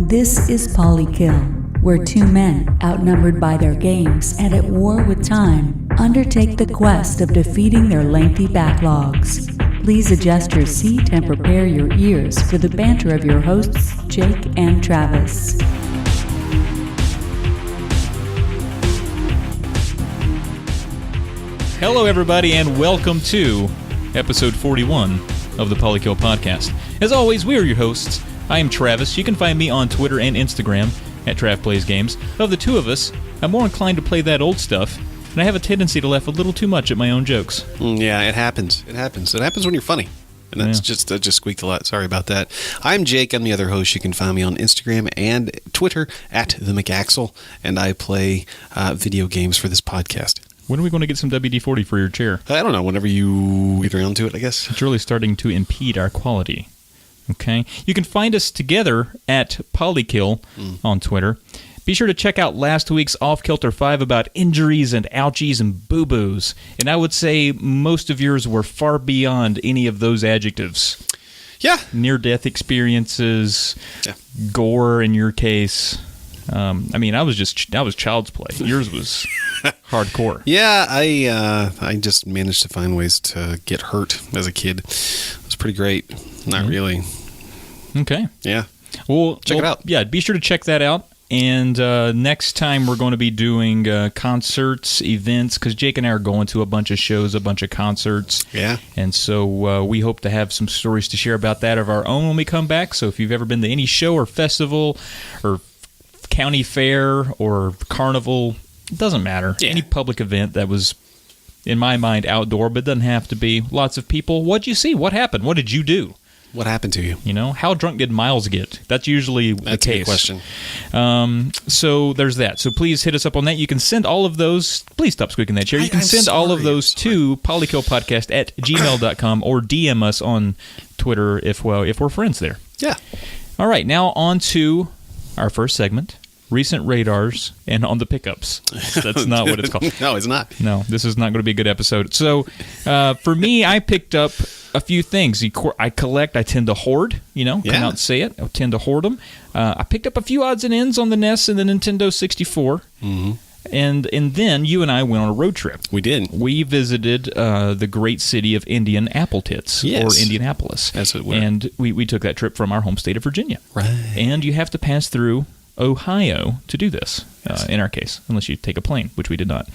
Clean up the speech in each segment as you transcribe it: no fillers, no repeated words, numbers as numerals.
This is Polykill, where two men, outnumbered by their games and at war with time, undertake the quest of defeating their lengthy backlogs. Please adjust your seat and prepare your ears for the banter of your hosts, Jake and Travis. Hello, everybody, and welcome to episode 41 of the Polykill podcast. As always, we are your hosts. I am Travis. You can find me on Twitter and Instagram at TravPlaysGames. Of the two of us, I'm more inclined to play that old stuff, and I have a tendency to laugh a little too much at my own jokes. Yeah, it happens. It happens when you're funny. And that's that just squeaked a lot. Sorry about that. I'm Jake. I'm the other host. You can find me on Instagram and Twitter at the McAxel, and I play video games for this podcast. When are we going to get some WD-40 for your chair? I don't know. Whenever you get around to it, I guess. It's really starting to impede our quality. Okay? You can find us together at Polykill on Twitter. Be sure to check out last week's Off Kilter 5 about injuries and ouchies and boo-boos. And I would say most of yours were far beyond any of those adjectives. Yeah. Near-death experiences, gore in your case. I was child's play. Yours was hardcore. Yeah, I just managed to find ways to get hurt as a kid. It was pretty great. Not really. Okay. Yeah. Well, check it out. Yeah, be sure to check that out. And next time we're going to be doing concerts, events, because Jake and I are going to a bunch of shows, a bunch of concerts. Yeah. And so we hope to have some stories to share about that of our own when we come back. So if you've ever been to any show or festival or county fair or carnival, it doesn't matter. Yeah. Any public event that was, in my mind, outdoor, but doesn't have to be. Lots of people. What'd you see? What happened? What did you do? What happened to you? You know, how drunk did Miles get? That's usually the case. That's a good question. So there's that. So please hit us up on that. You can send all of those. Please stop squeaking that chair. You can send all of those to polykillpodcast@gmail.com or DM us on Twitter if we're friends there. Yeah. All right, now on to our first segment. Recent radars and on the pickups. That's not what it's called. No, it's not. No, this is not going to be a good episode. So, for me, I picked up a few things. I collect. I tend to hoard. Come out and say it. I tend to hoard them. I picked up a few odds and ends on the NES and the Nintendo 64. Mm-hmm. And then you and I went on a road trip. We did. We visited the great city of Indian Apple Tits, or Indianapolis. That's what and we took that trip from our home state of Virginia. Right. And you have to pass through Ohio to do this, in our case, unless you take a plane, which we did not.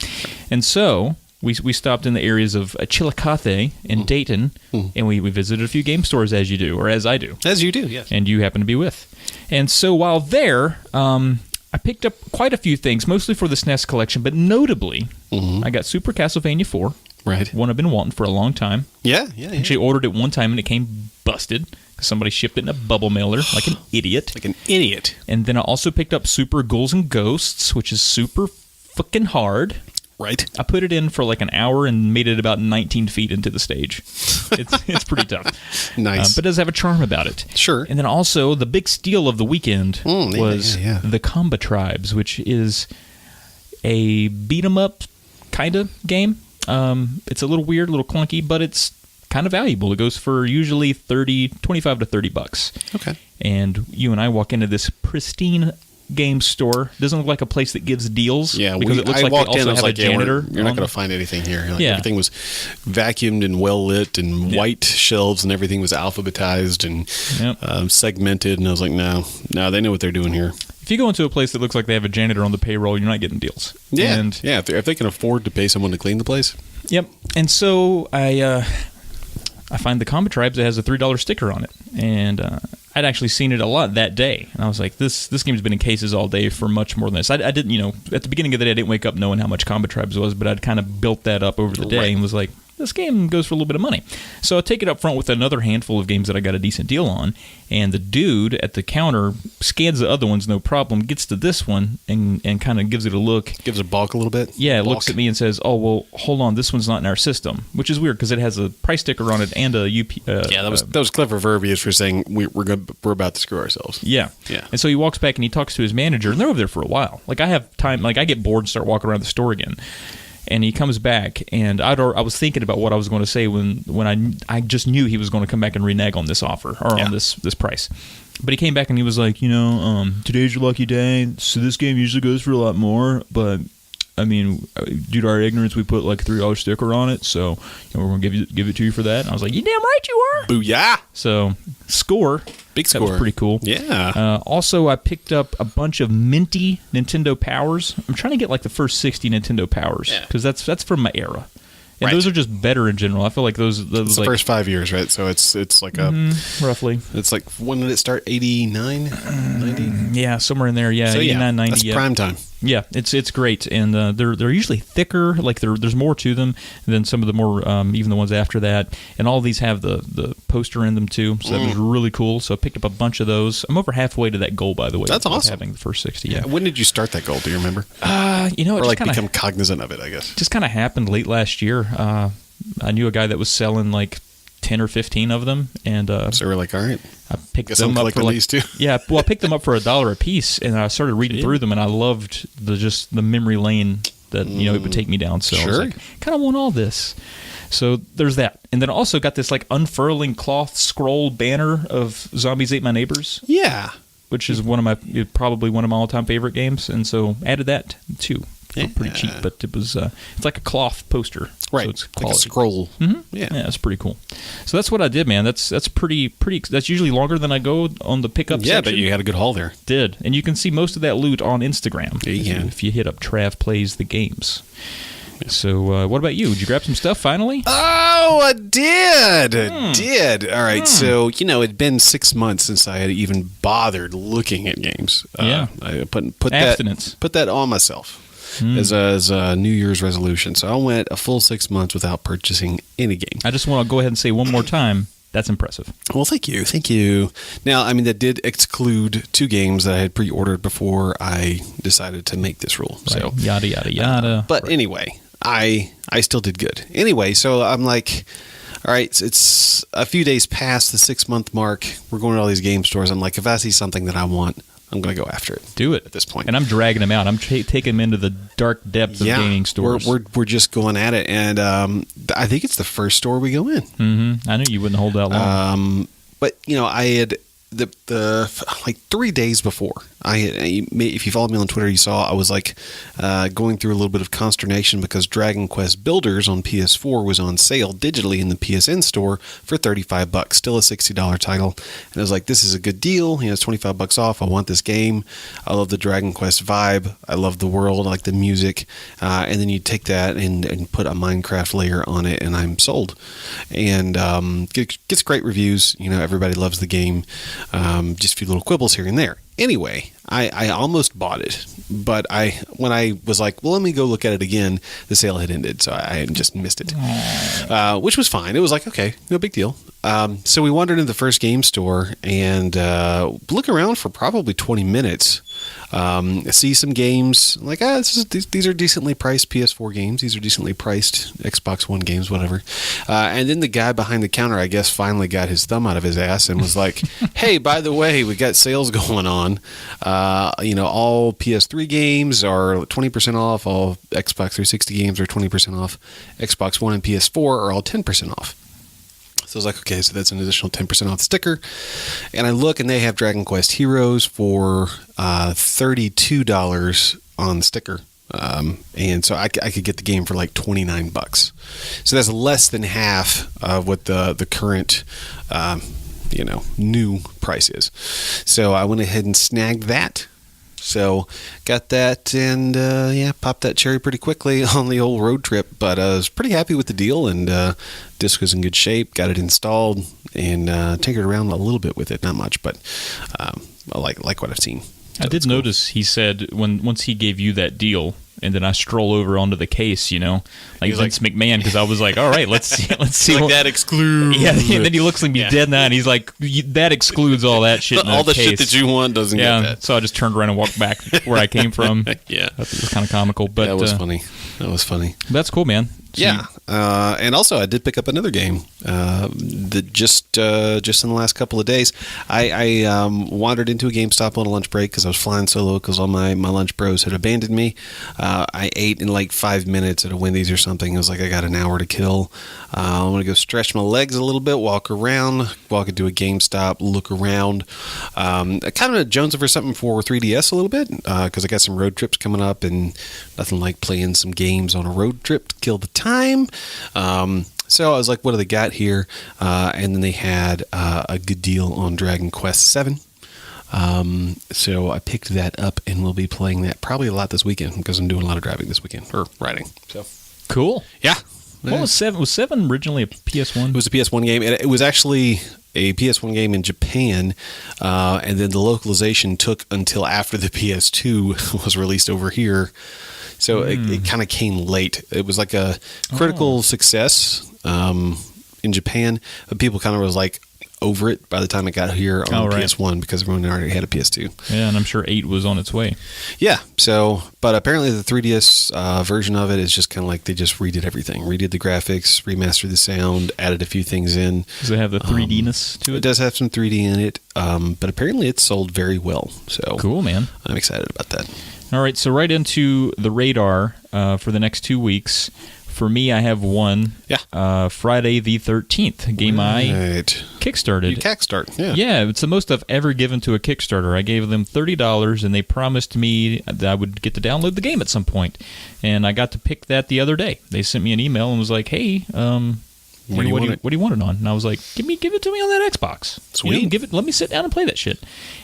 And so we stopped in the areas of Chillicothe and Dayton, and we visited a few game stores, as you do, or as I do. As you do, yes. And you happen to be with. And so while there, I picked up quite a few things, mostly for the SNES collection, but notably, I got Super Castlevania 4. Right. One I've been wanting for a long time. Yeah. Actually ordered it one time, and it came busted. Somebody shipped it in a bubble mailer, like an idiot. And then I also picked up Super Ghouls and Ghosts, which is super fucking hard. Right. I put it in for like an hour and made it about 19 feet into the stage. It's pretty tough. Nice. But it does have a charm about it. Sure. And then also, the big steal of the weekend was the Comba Tribes, which is a beat-em-up kind of game. It's a little weird, a little clunky, but it's kind of valuable. It goes for usually $25 to $30. Okay. And you and I walk into this pristine game store. Doesn't look like a place that gives deals. Yeah, because it looks I like walked they also in, have a janitor. You're not going to find anything here. Everything was vacuumed and well lit, and white shelves, and everything was alphabetized and segmented. And I was like, no, they know what they're doing here. If you go into a place that looks like they have a janitor on the payroll, you're not getting deals. Yeah, if they can afford to pay someone to clean the place. Yep. And so I find the Combat Tribes that has a $3 sticker on it, and I'd actually seen it a lot that day, and I was like, this game's been in cases all day for much more than this. I didn't, at the beginning of the day, I didn't wake up knowing how much Combat Tribes was, but I'd kind of built that up over the day and was like, this game goes for a little bit of money. So I take it up front with another handful of games that I got a decent deal on, and the dude at the counter scans the other ones, no problem, gets to this one and kind of gives it a look. Gives it a balk a little bit? Yeah, it looks at me and says, oh, well, hold on, this one's not in our system, which is weird because it has a price sticker on it and a UP. That was clever verbiage for saying we're about to screw ourselves. Yeah. And so he walks back and he talks to his manager, and they're over there for a while. Like, I have time, like, I get bored and start walking around the store again. And he comes back, and I was thinking about what I was going to say when I just knew he was going to come back and renege on this offer, or on this price. But he came back and he was like, today's your lucky day. So this game usually goes for a lot more, but I mean, due to our ignorance, we put like a $3 sticker on it. So we're gonna give it to you for that. And I was like, you damn right you are. Booyah! So score, big score, that was pretty cool. Yeah. Also, I picked up a bunch of minty Nintendo Powers. I'm trying to get like the first 60 Nintendo Powers because that's from my era. And those are just better in general. I feel like those it's the first 5 years, right? So it's like roughly. It's like, when did it start? 89, 90? Yeah, somewhere in there. Yeah, so 89, 90. That's prime time. Yeah, it's great, and they're usually thicker. Like there's more to them than some of the more even the ones after that. And all of these have the poster in them too, so that was really cool. So I picked up a bunch of those. I'm over halfway to that goal, by the way. That's awesome. Having the first 60. Yeah. When did you start that goal? Do you remember? It or just like kinda, become cognizant of it, I guess. Just kind of happened late last year. I knew a guy that was selling like 10 or 15 of them, and so we're like, all right, I picked them up for like, these too. Yeah, well, I picked them up for $1 a piece, and I started reading through them, and I loved the memory lane that it would take me down. So I was like, kind of want all this. So there's that, and then also got this like unfurling cloth scroll banner of Zombies Ate My Neighbors. Yeah, which is probably one of my all-time favorite games, and so added that too. Pretty cheap, but it was it's like a cloth poster, right? So it's like a scroll. Mm-hmm. Yeah, it's pretty cool. So that's what I did, man. That's pretty. That's usually longer than I go on the pickup section. Yeah, but you had a good haul there. Did, and you can see most of that loot on Instagram. Yeah, if you hit up Trav Plays the Games. So what about you? Did you grab some stuff finally? Oh, I did. I did. All right. So it'd been 6 months since I had even bothered looking at games. Yeah, I put abstinence. Put that on myself. As a New Year's resolution. So I went a full 6 months without purchasing any game. I just want to go ahead and say one more time, that's impressive. Well, thank you. Thank you. Now, I mean, that did exclude 2 games that I had pre-ordered before I decided to make this rule. Right. So yada, yada, yada. But anyway, I still did good. Anyway, so I'm like, all right, it's a few days past the 6-month mark. We're going to all these game stores. I'm like, if I see something that I want, I'm going to go after it. Do it at this point. And I'm dragging them out. I'm taking them into the dark depths of gaming stores. We're just going at it, and I think it's the first store we go in. Mm-hmm. I knew you wouldn't hold that long. But I had the like 3 days before. If you followed me on Twitter, you saw I was like going through a little bit of consternation because Dragon Quest Builders on PS4 was on sale digitally in the PSN store for $35, still a $60 title. And I was like, this is a good deal. It's $25 off. I want this game. I love the Dragon Quest vibe. I love the world. I like the music. And then you take that and put a Minecraft layer on it, and I'm sold. And gets great reviews. Everybody loves the game. Just a few little quibbles here and there. Anyway, I almost bought it, but when I was like, well, let me go look at it again, the sale had ended, so I had just missed it, which was fine. It was like, okay, no big deal. So we wandered into the first game store and look around for probably 20 minutes. See some games like these are decently priced PS4 games. These are decently priced Xbox One games, whatever. And then the guy behind the counter, I guess, finally got his thumb out of his ass and was like, "Hey, by the way, we got sales going on. All PS3 games are 20% off. All Xbox 360 games are 20% off. Xbox One and PS4 are all 10% off." So I was like, okay, so that's an additional 10% off the sticker. And I look, and they have Dragon Quest Heroes for $32 on the sticker. And so I could get the game for like $29. So that's less than half of what the current new price is. So I went ahead and snagged that. So got that and popped that cherry pretty quickly on the old road trip. But I was pretty happy with the deal, and disc was in good shape. Got it installed and tinkered around a little bit with it, not much, but I like what I've seen. So I did notice he said once he gave you that deal, and then I stroll over onto the case, like Vince McMahon, because I was like, all right, let's see. Like that excludes. Yeah, and then he looks like me dead now, and he's like, that excludes all that shit. All the shit that you want doesn't get that. So I just turned around and walked back where I came from. Yeah. That was kind of comical. But that was funny. That's cool, man. Yeah, and also I did pick up another game that just in the last couple of days. I wandered into a GameStop on a lunch break because I was flying solo because all my lunch bros had abandoned me. I ate in like 5 minutes at a Wendy's or something. It was like I got an hour to kill. I'm going to go stretch my legs a little bit, walk into a GameStop, look around. I kind of jonesing for something for 3DS a little bit because I got some road trips coming up and nothing like playing some games on a road trip to kill the time. So I was like, what do they got here? And then they had a good deal on Dragon Quest VII. So I picked that up and we'll be playing that probably a lot this weekend because I'm doing a lot of driving this weekend, or riding. So cool. Yeah. What was 7? Was 7 originally a PS1? It was a PS1 game, and it was actually a PS1 game in Japan, and then the localization took until after the PS2 was released over here. So it kind of came late. It was like a critical success in Japan, but people kind of was like over it by the time it got here on PS1 because everyone already had a PS2. Yeah, and I'm sure 8 was on its way. Yeah, so, but apparently the 3DS version of it is just kind of like they just redid everything. Redid the graphics, remastered the sound, added a few things in. Does it have the 3D-ness to it? It does have some 3D in it, but apparently it's sold very well. So cool, man. I'm excited about that. All right, so right into the radar for the next 2 weeks. For me, I have one. Yeah. Friday the 13th, a game I kickstarted. You kickstart, yeah. Yeah, it's the most I've ever given to a Kickstarter. I gave them $30, and they promised me that I would get to download the game at some point. And I got to pick that the other day. They sent me an email and was like, hey, what do you want it on? And I was like, give it to me on that Xbox. Sweet. Let me sit down and play that shit.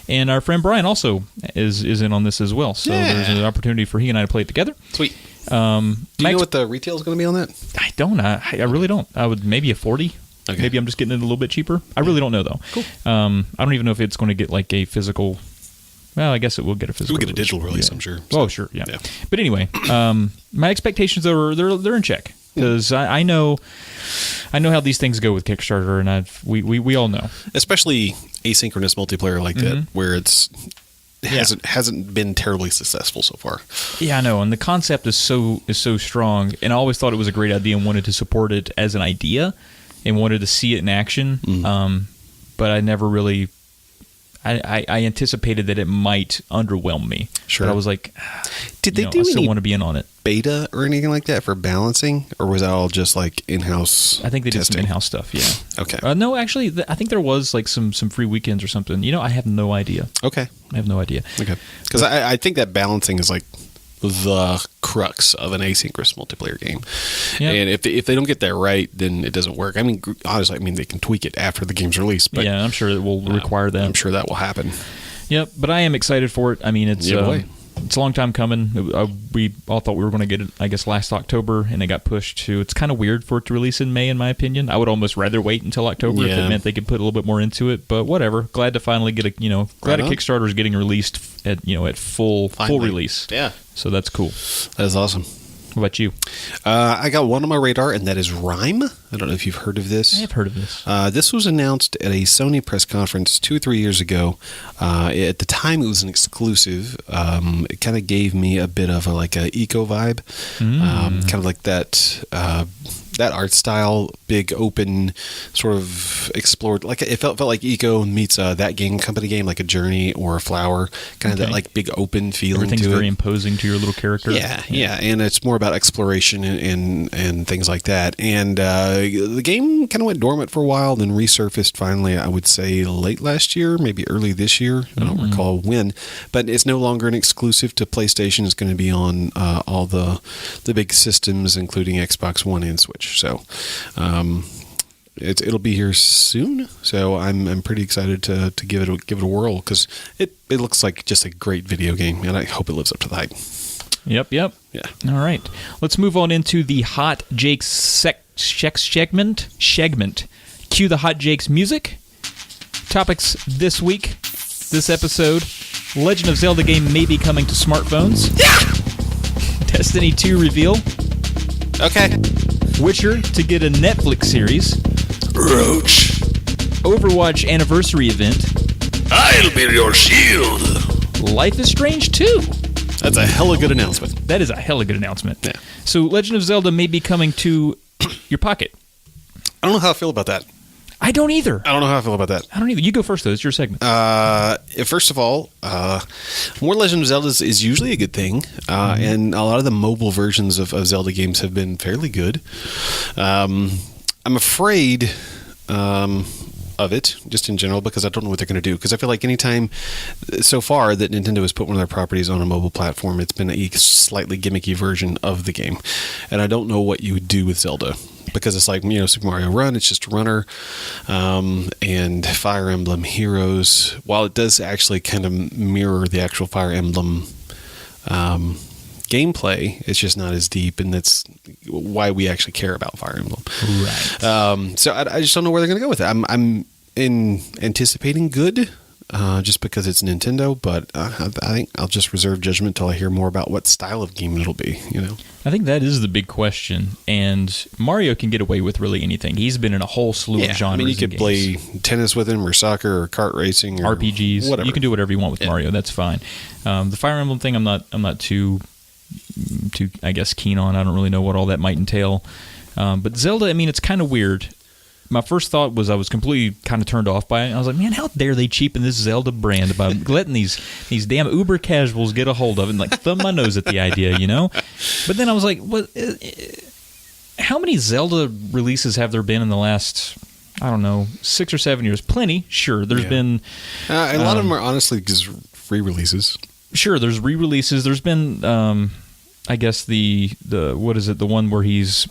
And our friend Brian also is in on this as well. So there's an opportunity for he and I to play it together. Sweet. Do you know what the retail is going to be on that? I don't. I really don't. I would maybe a 40. Okay. Maybe I'm just getting it a little bit cheaper. I really don't know though. Cool. I don't even know if it's going to get like a physical. Well, I guess it will get a physical. We'll get a digital release, I'm sure. So. Oh, sure, yeah. But anyway, my expectations they're in check because I know how these things go with Kickstarter, and we all know, especially asynchronous multiplayer like that, where it hasn't been terribly successful so far. Yeah, I know, and the concept is so strong, and I always thought it was a great idea and wanted to support it as an idea and wanted to see it in action. But I never really. I anticipated that it might underwhelm me. Sure. But I was like, did they do I still any want to be in on it. Beta or anything like that for balancing, or was that all just like in-house? I think they did testing? some in-house stuff. Yeah. Okay. No, actually, I think there was like some free weekends or something. I have no idea. Okay. I have no idea. Okay. Because I think that balancing is like the crux of an asynchronous multiplayer game. Yep. And if they don't get that right, then it doesn't work. I mean, honestly, they can tweak it after the game's released. But yeah, I'm sure it will require that. I'm sure that will happen. Yep, but I am excited for it. I mean, it's a long time coming. We all thought we were going to get it, I guess, last October, and it got pushed to. It's kind of weird for it to release in May, in my opinion. I would almost rather wait until October if it meant they could put a little bit more into it. But whatever. Glad to finally get a Kickstarter is getting released at full release. Yeah. So that's cool. That is awesome. What about you? I got one on my radar, and that is Rime. I don't know if you've heard of this. I have heard of this. This was announced at a Sony press conference 2 or 3 years ago. At the time, it was an exclusive. It kind of gave me a bit of a eco vibe, kind of like that art style, big open, sort of explored. Like it felt like eco meets that game company game, like a Journey or a Flower, kind of that like big open feeling. Everything's to very it. Imposing to your little character. Yeah, and it's more about exploration and things like that. And the game kind of went dormant for a while, then resurfaced finally, I would say late last year, maybe early this year. I don't recall when, but it's no longer an exclusive to PlayStation. It's going to be on all the big systems, including Xbox One and Switch. So it'll be here soon. So I'm pretty excited to give it a whirl because it looks like just a great video game, and I hope it lives up to the hype. Yep. Yeah. All right. Let's move on into the Hot Jake's segment. Cue the Hot Jake's music. Topics this week, this episode. Legend of Zelda game may be coming to smartphones. Yeah! Destiny 2 reveal. Okay. Witcher to get a Netflix series. Roach. Overwatch anniversary event. I'll be your shield. Life is Strange 2. That's a hella good announcement. That is a hella good announcement. Yeah. So Legend of Zelda may be coming to your pocket. I don't know how I feel about that. I don't either. I don't know how I feel about that. I don't either. You go first, though. It's your segment. First of all, more Legend of Zelda is usually a good thing, and a lot of the mobile versions of Zelda games have been fairly good. I'm afraid of it, just in general, because I don't know what they're going to do. Because I feel like anytime so far that Nintendo has put one of their properties on a mobile platform, it's been a slightly gimmicky version of the game. And I don't know what you would do with Zelda. Because it's like, Super Mario Run, it's just a runner. And Fire Emblem Heroes, while it does actually kind of mirror the actual Fire Emblem gameplay, it's just not as deep, and that's why we actually care about Fire Emblem. Right. So I just don't know where they're going to go with it. I'm anticipating good, just because it's Nintendo, but I think I'll just reserve judgment till I hear more about what style of game it'll be, I think that is the big question, and Mario can get away with really anything. He's been in a whole slew of genres. You could play tennis with him, or soccer, or kart racing, or RPGs. whatever. You can do whatever you want with Mario. That's fine. The Fire Emblem thing, I'm not too I guess keen on. I don't really know what all that might entail. But Zelda, it's kind of weird. My first thought was I was completely kind of turned off by it. I was like, man, how dare they cheapen this Zelda brand by letting these damn uber casuals get a hold of it and thumb my nose at the idea, But then I was like, what? How many Zelda releases have there been in the last, I don't know, 6 or 7 years? Plenty, sure. There's been a lot of them are honestly just re-releases. Sure, there's re-releases. There's been, I guess the what is it? The one where he's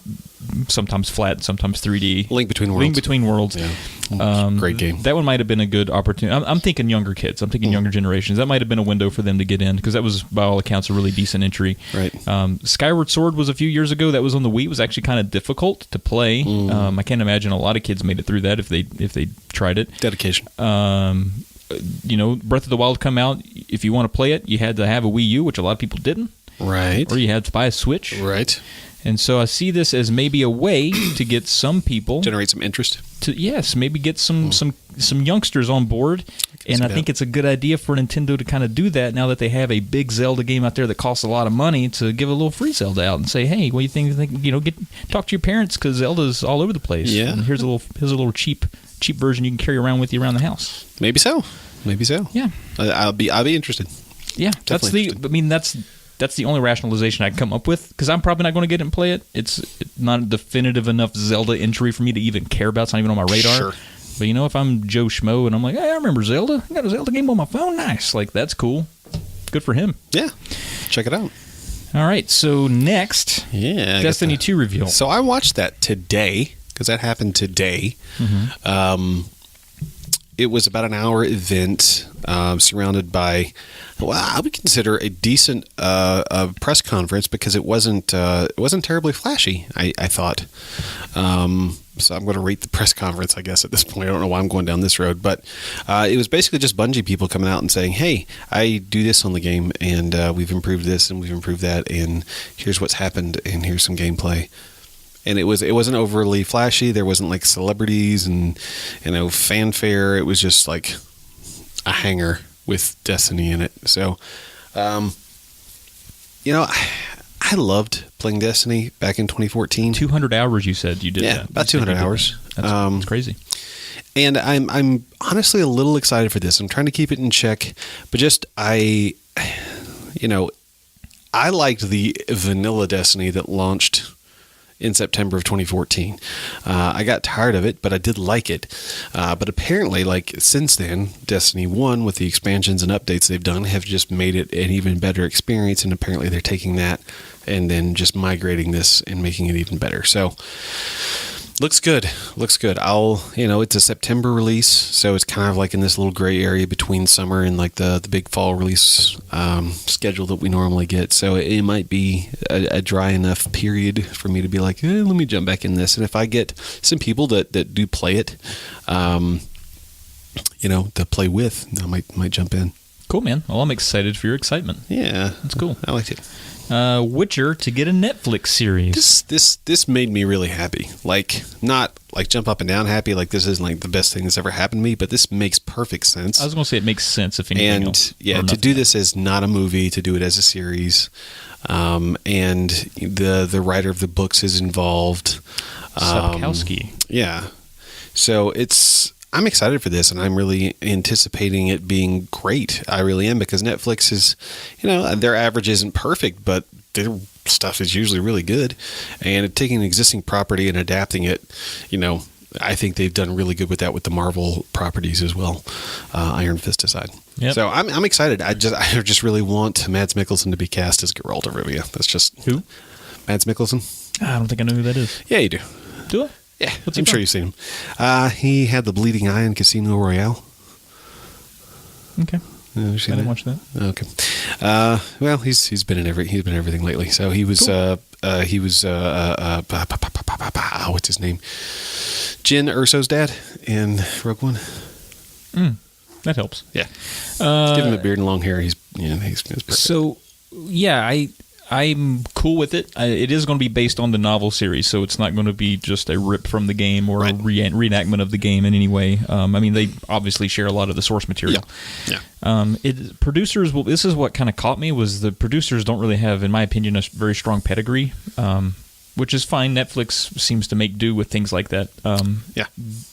sometimes flat, sometimes 3D. Link Between Worlds. Link Between Worlds. Yeah. Great game. That one might have been a good opportunity. I'm thinking younger kids. I'm thinking younger generations. That might have been a window for them to get in, because that was, by all accounts, a really decent entry. Right. Skyward Sword was a few years ago. That was on the Wii. It was actually kind of difficult to play. I can't imagine a lot of kids made it through that if they tried it. Dedication. Breath of the Wild come out. If you want to play it, you had to have a Wii U, which a lot of people didn't. Right. Or you had to buy a Switch. Right. And so I see this as maybe a way to get some people... Generate some interest. Maybe get some youngsters on board. And I think it's a good idea for Nintendo to kind of do that now that they have a big Zelda game out there that costs a lot of money, to give a little free Zelda out and say, hey, what do you think? Talk to your parents, because Zelda's all over the place. Yeah. And here's a little cheap version you can carry around with you around the house. Maybe so. Yeah. I'll be interested. Yeah. That's the only rationalization I can come up with, because I'm probably not going to get it and play it. It's not a definitive enough Zelda entry for me to even care about. It's not even on my radar. Sure. But if I'm Joe Schmo and I'm like, hey, I remember Zelda. I got a Zelda game on my phone. Nice. That's cool. Good for him. Yeah. Check it out. All right. So next, Destiny 2 reveal. So I watched that today, because that happened today. Mm-hmm. It was about an hour event, surrounded by, I would consider a decent press conference, because it wasn't terribly flashy, I thought. So I'm going to rate the press conference, I guess, at this point. I don't know why I'm going down this road, but it was basically just Bungie people coming out and saying, hey, I do this on the game, and we've improved this and we've improved that, and here's what's happened, and here's some gameplay. And it wasn't overly flashy. There wasn't celebrities and fanfare. It was just like a hangar with Destiny in it. So, I loved playing Destiny back in 2014. 200 hours, you said you did. Yeah, that. about 200 hours. That's crazy. And I'm honestly a little excited for this. I'm trying to keep it in check, but just I liked the vanilla Destiny that launched in September of 2014. I got tired of it, but I did like it. But apparently, since then, Destiny 1, with the expansions and updates they've done, have just made it an even better experience, and apparently they're taking that and then just migrating this and making it even better. So, looks good. It's a September release, so it's kind of in this little gray area between summer and the big fall release schedule that we normally get. So it might be a dry enough period for me to be let me jump back in this. And if I get some people that do play it, to play with, I might jump in. Cool, man. Well, I'm excited for your excitement. Yeah. That's cool. I liked it. Witcher to get a Netflix series. This made me really happy. Like, not like jump up and down happy, like this isn't like the best thing that's ever happened to me, but this makes perfect sense. I was going to say it makes sense if anything else. And yeah, to do this as not a movie, to do it as a series, and the writer of the books is involved. Sapkowski. Yeah. So I'm excited for this, and I'm really anticipating it being great. I really am, because Netflix is, their average isn't perfect, but their stuff is usually really good. And taking an existing property and adapting it, I think they've done really good with that with the Marvel properties as well, Iron Fist aside. Yep. So I'm excited. I just really want Mads Mikkelsen to be cast as Geralt of Rivia. That's just who? Mads Mikkelsen. I don't think I know who that is. Yeah, you do. Do I? Yeah, I'm sure you've seen him. He had the bleeding eye in Casino Royale. Okay. I didn't watch that. Okay. Well, he's been in everything lately. So he was Cool. What's his name? Jyn Erso's dad in Rogue One. That helps. Yeah. Give him a beard and long hair. He's perfect. So yeah, I'm cool with it. It is going to be based on the novel series, so it's not going to be just a rip from the game or a reenactment of the game in any way. They obviously share a lot of the source material. Yeah. Producers will. This is what kind of caught me, was the producers don't really have, in my opinion, a very strong pedigree, which is fine. Netflix seems to make do with things like that. Yeah.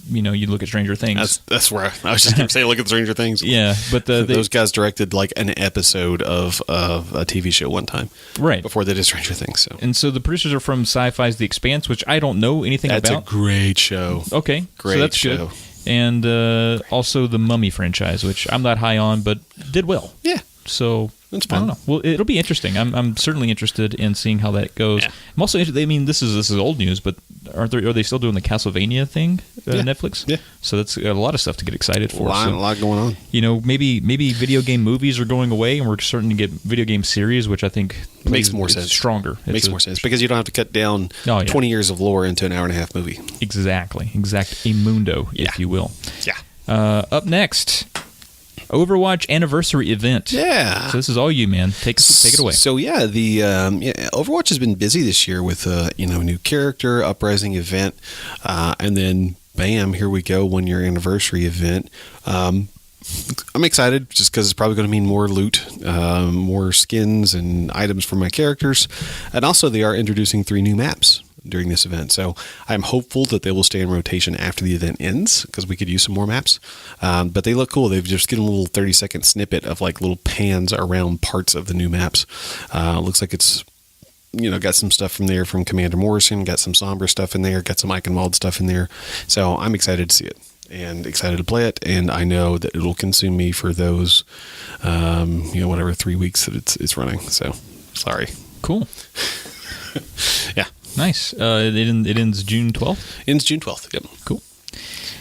You look at Stranger Things. That's where I was just going to say, look at Stranger Things. Yeah, but those guys directed like an episode of a TV show one time, right, before they did Stranger Things. So the producers are from Sci-Fi's The Expanse, which I don't know anything about. That's a great show. Okay, great so that's show. good. And also the Mummy franchise, which I'm not high on, but did well. Yeah. So that's I fun. don't know. Well, it'll be interesting. I'm certainly interested in seeing how that goes. Yeah. I'm also interested. I mean, this is old news, but are they still doing the Castlevania thing? Netflix. Yeah. So that's a lot of stuff to get excited for. A lot going on. Maybe video game movies are going away, and we're starting to get video game series, which I think makes more sense. Stronger. Makes more sense because you don't have to cut down 20 years of lore into an hour and a half movie. Exactly. Exact mundo, if you will. Yeah. Up next, Overwatch anniversary event. Yeah. So this is all you, man. Take it away. So yeah, the Overwatch has been busy this year with a new character, Uprising event, and then bam, here we go, 1 year anniversary event. I'm excited just because it's probably going to mean more loot, more skins and items for my characters, and also they are introducing 3 new maps during this event. So I'm hopeful that they will stay in rotation after the event ends, because we could use some more maps. But they look cool. They've just given a little 30-second snippet of like little pans around parts of the new maps. Looks like it's got some stuff from there from Commander Morrison, got some Sombra stuff in there, got some Eichenwald stuff in there. So I'm excited to see it and excited to play it. And I know that it'll consume me for those, 3 weeks that it's running. So sorry. Cool. Yeah. Nice. It ends June 12th? Ends June 12th, yep. Cool.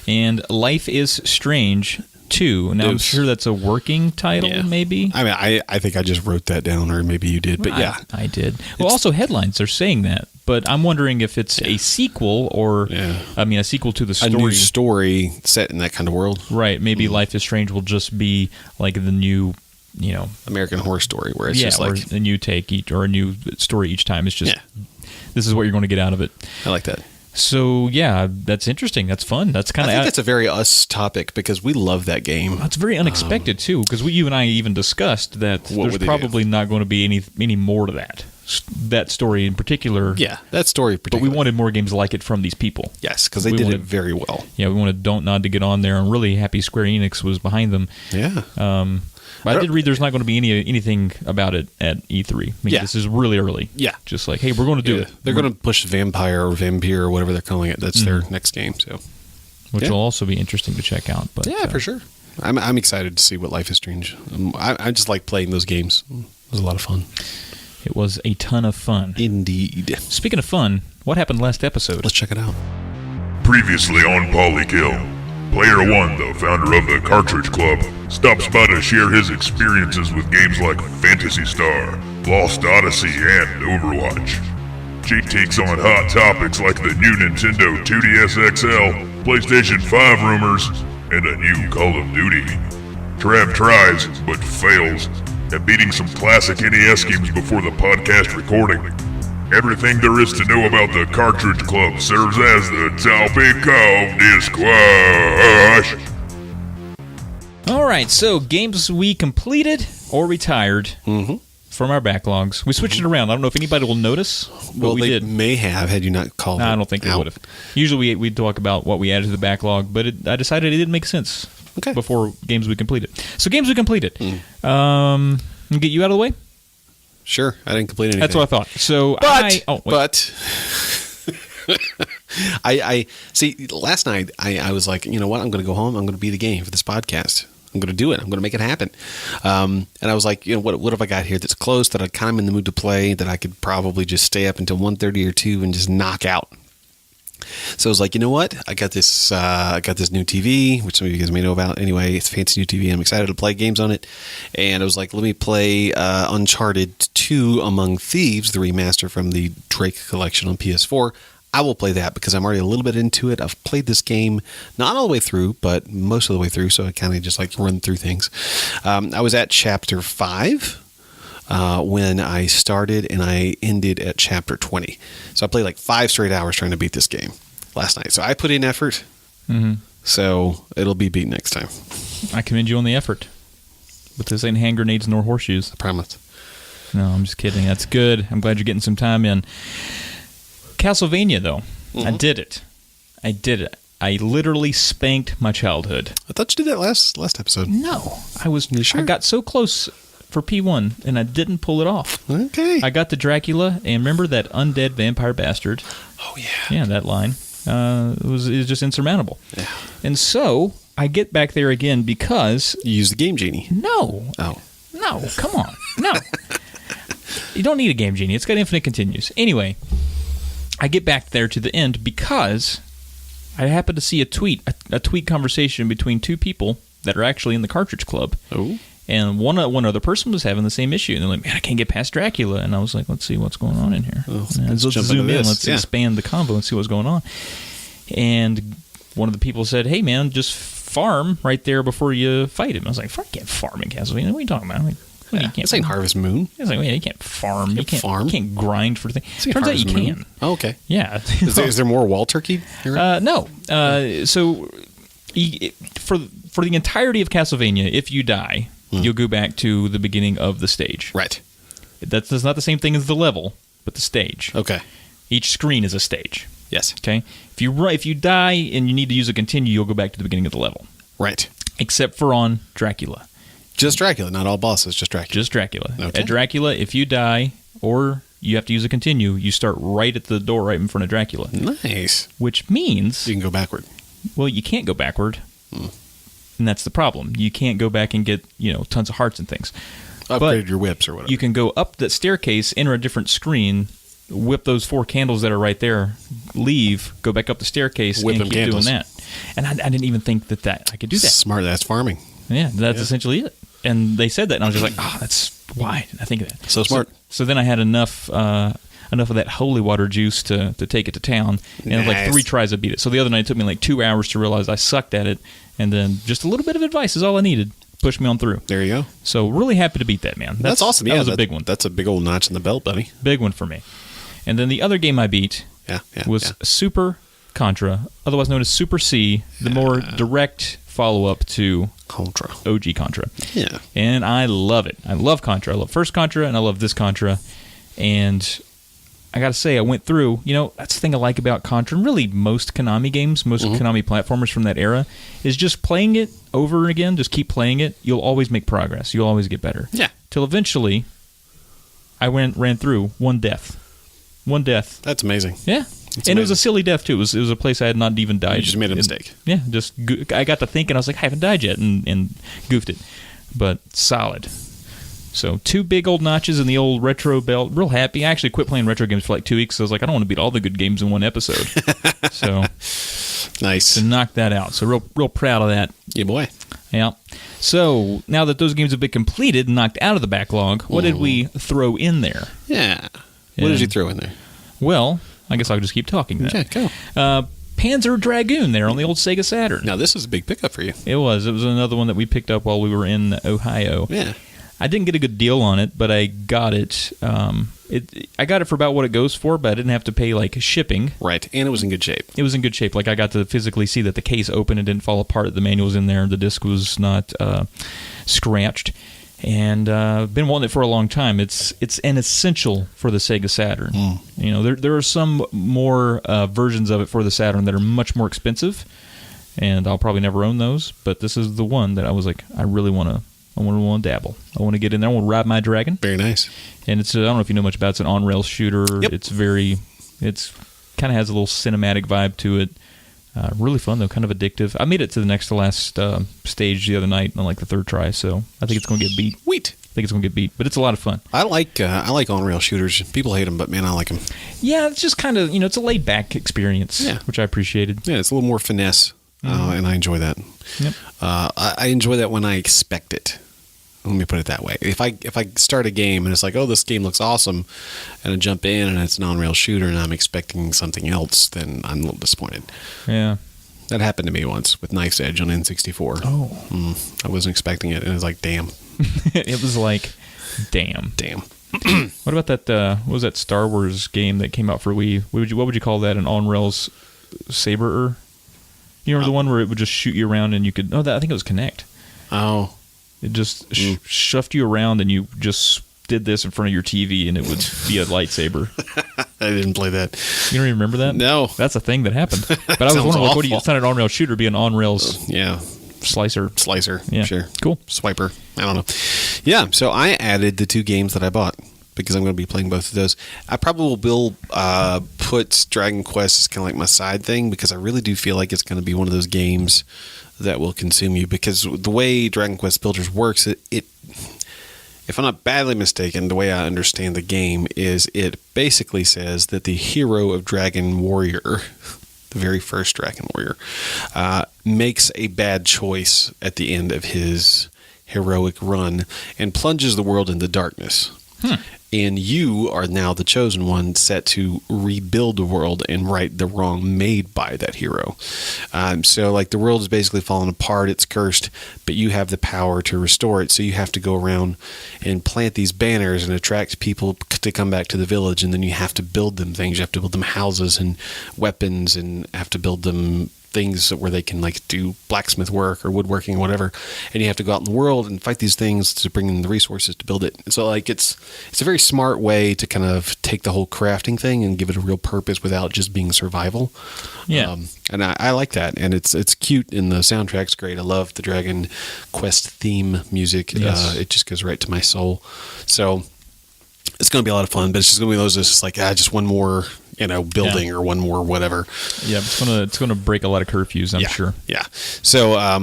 And Life is Strange 2. Now, I'm sure that's a working title, maybe? I mean, I think I just wrote that down, or maybe you did, but I did. Well, also headlines are saying that, but I'm wondering if it's a sequel or, a sequel to the story. A new story set in that kind of world. Right. Maybe Life is Strange will just be like the new... American Horror Story, where it's just like a new take or a new story each time. It's just this is what you're going to get out of it. I like that. So yeah, that's interesting. That's fun. That's kind of. I think that's a very us topic because we love that game. It's very unexpected too, because you and I even discussed that there's probably not going to be any more to that story in particular. Yeah, that story. But we wanted more games like it from these people. Yes, because they did it very well. Yeah, we wanted Don't Nod to get on there, and really happy Square Enix was behind them. Yeah. But I did read there's not going to be anything about it at E3. This is really early. Yeah. Just like, hey, we're going to do it. They're going to push Vampire or Vampire or whatever they're calling it. That's their next game. So, which will also be interesting to check out. But for sure. I'm excited to see what Life is Strange. I just like playing those games. It was a lot of fun. It was a ton of fun. Indeed. Speaking of fun, what happened last episode? Let's check it out. Previously on Polykill, Player One, the founder of the Cartridge Club, stops by to share his experiences with games like Phantasy Star, Lost Odyssey, and Overwatch. Jake takes on hot topics like the new Nintendo 2DS XL, PlayStation 5 rumors, and a new Call of Duty. Trav tries, but fails, at beating some classic NES games before the podcast recording. Everything there is to know about the Cartridge Club serves as the topic of Discussshh. All right, so games we completed or retired from our backlogs. We switched it around. I don't know if anybody will notice, but Well, we they did. may have had you not called. No, I don't think they would have. Usually we talk about what we added to the backlog, but I decided it didn't make sense before games we completed. So games we completed. Get you out of the way? Sure, I didn't complete anything. That's what I thought. So I see. Last night I was like, you know what? I'm going to go home. I'm going to beat a game for this podcast. I'm going to do it. I'm going to make it happen. And I was like, you know, what have I got here that's close that I'm kind of in the mood to play that I could probably just stay up until 1:30 or 2 and just knock out. So I was like, you know what? I got this new TV, which some of you guys may know about. Anyway, it's a fancy new TV. I'm excited to play games on it. And I was like, let me play Uncharted 2 Among Thieves, the remaster from the Drake collection on PS4. I will play that because I'm already a little bit into it. I've played this game not all the way through, but most of the way through, so I kind of just like run through things. I was at Chapter 5 when I started, and I ended at Chapter 20. So I played like 5 straight hours trying to beat this game last night. So I put in effort, so it'll be beat next time. I commend you on the effort. But this ain't hand grenades nor horseshoes. I promise. No, I'm just kidding. That's good. I'm glad you're getting some time in. Castlevania, though. I did it. I literally spanked my childhood. I thought you did that last episode. No. Sure? I got so close for P1, and I didn't pull it off. Okay. I got to Dracula, and remember that undead vampire bastard? Oh, yeah. Yeah, that line. It was just insurmountable. Yeah. And so, I get back there again because... You use the Game Genie. No. Oh. No, come on. No. You don't need a Game Genie. It's got infinite continues. Anyway, I get back there to the end because I happened to see a tweet conversation between two people that are actually in the Cartridge Club. Oh. And one other person was having the same issue. And they're like, man, I can't get past Dracula. And I was like, let's see what's going on in here. Let's zoom in. Let's expand the combo and see what's going on. And one of the people said, hey, man, just farm right there before you fight him. I was like, I can't farm in Castlevania. What are you talking about? Like, you can't this ain't Harvest Moon. I was like, you can't farm. You can't grind for things. Turns out you can. Oh, okay. Yeah. Is there more wall turkey? No. So for the entirety of Castlevania, if you die, you'll go back to the beginning of the stage. Right. That's not the same thing as the level, but the stage. Okay. Each screen is a stage. Yes. Okay. If you die and you need to use a continue, you'll go back to the beginning of the level. Right. Except for on Dracula. Just Dracula, not all bosses, just Dracula. Just Dracula. Okay. At Dracula, if you die or you have to use a continue, you start right at the door right in front of Dracula. Nice. Which means... You can go backward. Well, you can't go backward. And that's the problem. You can't go back and get, tons of hearts and things. Upgrade your whips or whatever. You can go up that staircase, enter a different screen, whip those 4 candles that are right there, leave, go back up the staircase, and keep doing that. And I didn't even think that I could do that. Smart. That's farming. Yeah, that's essentially it. And they said that, and I was just like, that's why didn't I think of that? So smart. So then I had enough of that holy water juice to take it to town, and like 3 tries I beat it. So the other night it took me like 2 hours to realize I sucked at it, and then just a little bit of advice is all I needed. Pushed me on through. There you go. So really happy to beat that, man. That's awesome. Yeah, that was a big one. That's a big old notch in the belt, buddy. Big one for me. And then the other game I beat was Super Contra, otherwise known as Super C, the more direct follow-up to OG Contra. Yeah. And I love it. I love Contra. I love first Contra, and I love this Contra. And I got to say, I went through, that's the thing I like about Contra, and really most Konami games, most Konami platformers from that era, is just playing it over and again, just keep playing it. You'll always make progress. You'll always get better. Yeah. Till eventually, I ran through one death. One death. That's amazing. Yeah. It was a silly death, too. It was a place I had not even died. You just made a mistake. Yeah. I got to thinking, I was like, I haven't died yet, and goofed it. But solid. So 2 big old notches in the old retro belt. Real happy. I actually quit playing retro games for like 2 weeks. So I was like, I don't want to beat all the good games in one episode. So nice. To knock that out. So real proud of that. Yeah, boy. Yeah. So now that those games have been completed and knocked out of the backlog, what did we throw in there? Yeah. What did you throw in there? Well, I guess I'll just keep talking then. Okay, go. Panzer Dragoon there on the old Sega Saturn. Now, this is a big pickup for you. It was. It was another one that we picked up while we were in Ohio. Yeah. I didn't get a good deal on it, but I got it. I got it for about what it goes for, but I didn't have to pay like shipping. Right, and it was in good shape. It was in good shape. Like I got to physically see that the case opened and didn't fall apart. The manual's in there. The disc was not scratched. And been wanting it for a long time. It's an essential for the Sega Saturn. You know, there are some more versions of it for the Saturn that are much more expensive, and I'll probably never own those. But this is the one that I was like, I really want to. I want to dabble. I want to get in there. I want to ride my dragon. Very nice. And it's I don't know if you know much about it. It's an on-rail shooter. Yep. It's kind of has a little cinematic vibe to it. Really fun, though. Kind of addictive. I made it to the next to last stage the other night on like the third try, so I think it's going to get beat. Sweet. I think it's going to get beat, but it's a lot of fun. I like on-rail shooters. People hate them, but man, I like them. Yeah, it's just kind of, it's a laid-back experience, which I appreciated. Yeah, it's a little more finesse, and I enjoy that. Yep. I enjoy that when I expect it. Let me put it that way. If I start a game and it's like, oh, this game looks awesome, and I jump in and it's an on-rail shooter and I'm expecting something else, then I'm a little disappointed. Yeah. That happened to me once with Knife's Edge on N64. Oh. I wasn't expecting it, and it was like, damn. It was like, damn. Damn. What about that, what was that Star Wars game that came out for Wii? What would you call that, an on-rails saber? You remember the one where it would just shoot you around and you could... I think it was Kinect. Oh. It just shoved you around and you just did this in front of your TV and it would be a lightsaber. I didn't play that. You don't even remember that? No. That's a thing that happened. But I was wondering, what do you... It's not an on-rail shooter, be an on-rails... Slicer. Yeah. Sure. Cool. Swiper. I don't know. Yeah, so I added the 2 games that I bought because I'm going to be playing both of those. I probably will put Dragon Quest as kind of like my side thing because I really do feel like it's going to be one of those games that will consume you, because the way Dragon Quest Builders works, it if I'm not badly mistaken, the way I understand the game is it basically says that the hero of Dragon Warrior, the very first Dragon Warrior, makes a bad choice at the end of his heroic run and plunges the world into darkness. And you are now the chosen one, set to rebuild the world and right the wrong made by that hero. So like the world is basically falling apart, it's cursed, but you have the power to restore it. So you have to go around and plant these banners and attract people to come back to the village, and then you have to build them things. You have to build them houses and weapons, and have to build them things where they can like do blacksmith work or woodworking or whatever, and you have to go out in the world and fight these things to bring in the resources to build it. So like it's a very smart way to kind of take the whole crafting thing and give it a real purpose without just being survival. And I like that, and it's cute, and the soundtrack's great. I love the Dragon Quest theme music. Yes. It just goes right to my soul. So it's going to be a lot of fun, but it's just going to be those just like just one more building or one more whatever. Yeah, it's going to break a lot of curfews, I'm sure. Yeah. So a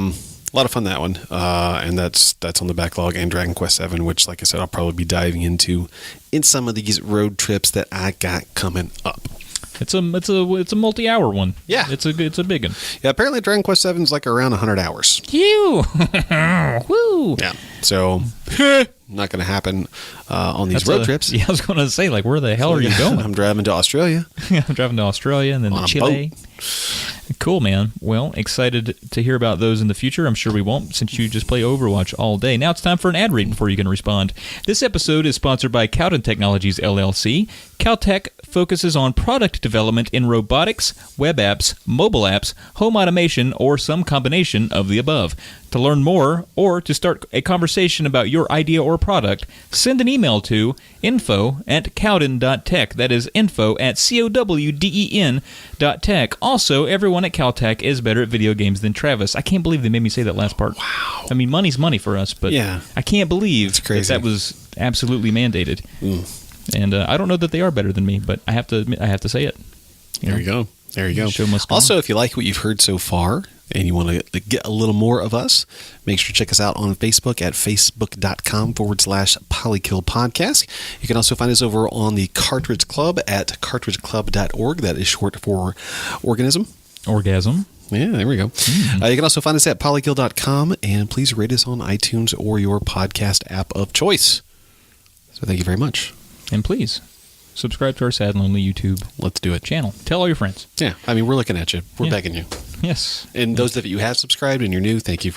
lot of fun, that one, and that's on the backlog, and Dragon Quest 7, which, like I said, I'll probably be diving into in some of these road trips that I got coming up. It's a multi-hour one. Yeah, it's a big one. Yeah, apparently Dragon Quest 7 is like around 100 hours. Woo! Yeah, so not going to happen on these road trips. Yeah, I was going to say, like, where the hell are you going? I'm driving to Australia. Yeah, I'm driving to Australia and then on to Chile. Boat. Cool, man. Well, excited to hear about those in the future. I'm sure we won't, since you just play Overwatch all day. Now it's time for an ad read before you can respond. This episode is sponsored by Cowden Technologies, LLC. Caltech focuses on product development in robotics, web apps, mobile apps, home automation, or some combination of the above. To learn more or to start a conversation about your idea or product, send an email to info@cowden.tech. That is info@cowden.tech. Also, everyone at Caltech is better at video games than Travis. I can't believe they made me say that last part. Wow. I mean, money's money for us, but I can't believe that was absolutely mandated. And I don't know that they are better than me, but I have to admit, I have to say it. There you go. The show must go also, on. if you like what you've heard so far and you want to get a little more of us, make sure to check us out on Facebook at facebook.com/Polykill Podcast. You can also find us over on the Cartridge Club at cartridgeclub.org. That is short for organism. Orgasm. Yeah, there we go. Mm-hmm. You can also find us at polykill.com, and please rate us on iTunes or your podcast app of choice. So thank you very much. And please, subscribe to our Sad and Lonely YouTube Let's do it. channel. Tell all your friends. Yeah, I mean, we're looking at you. We're Yeah. begging you. Yes. And those of you who have subscribed and you're new, thank you.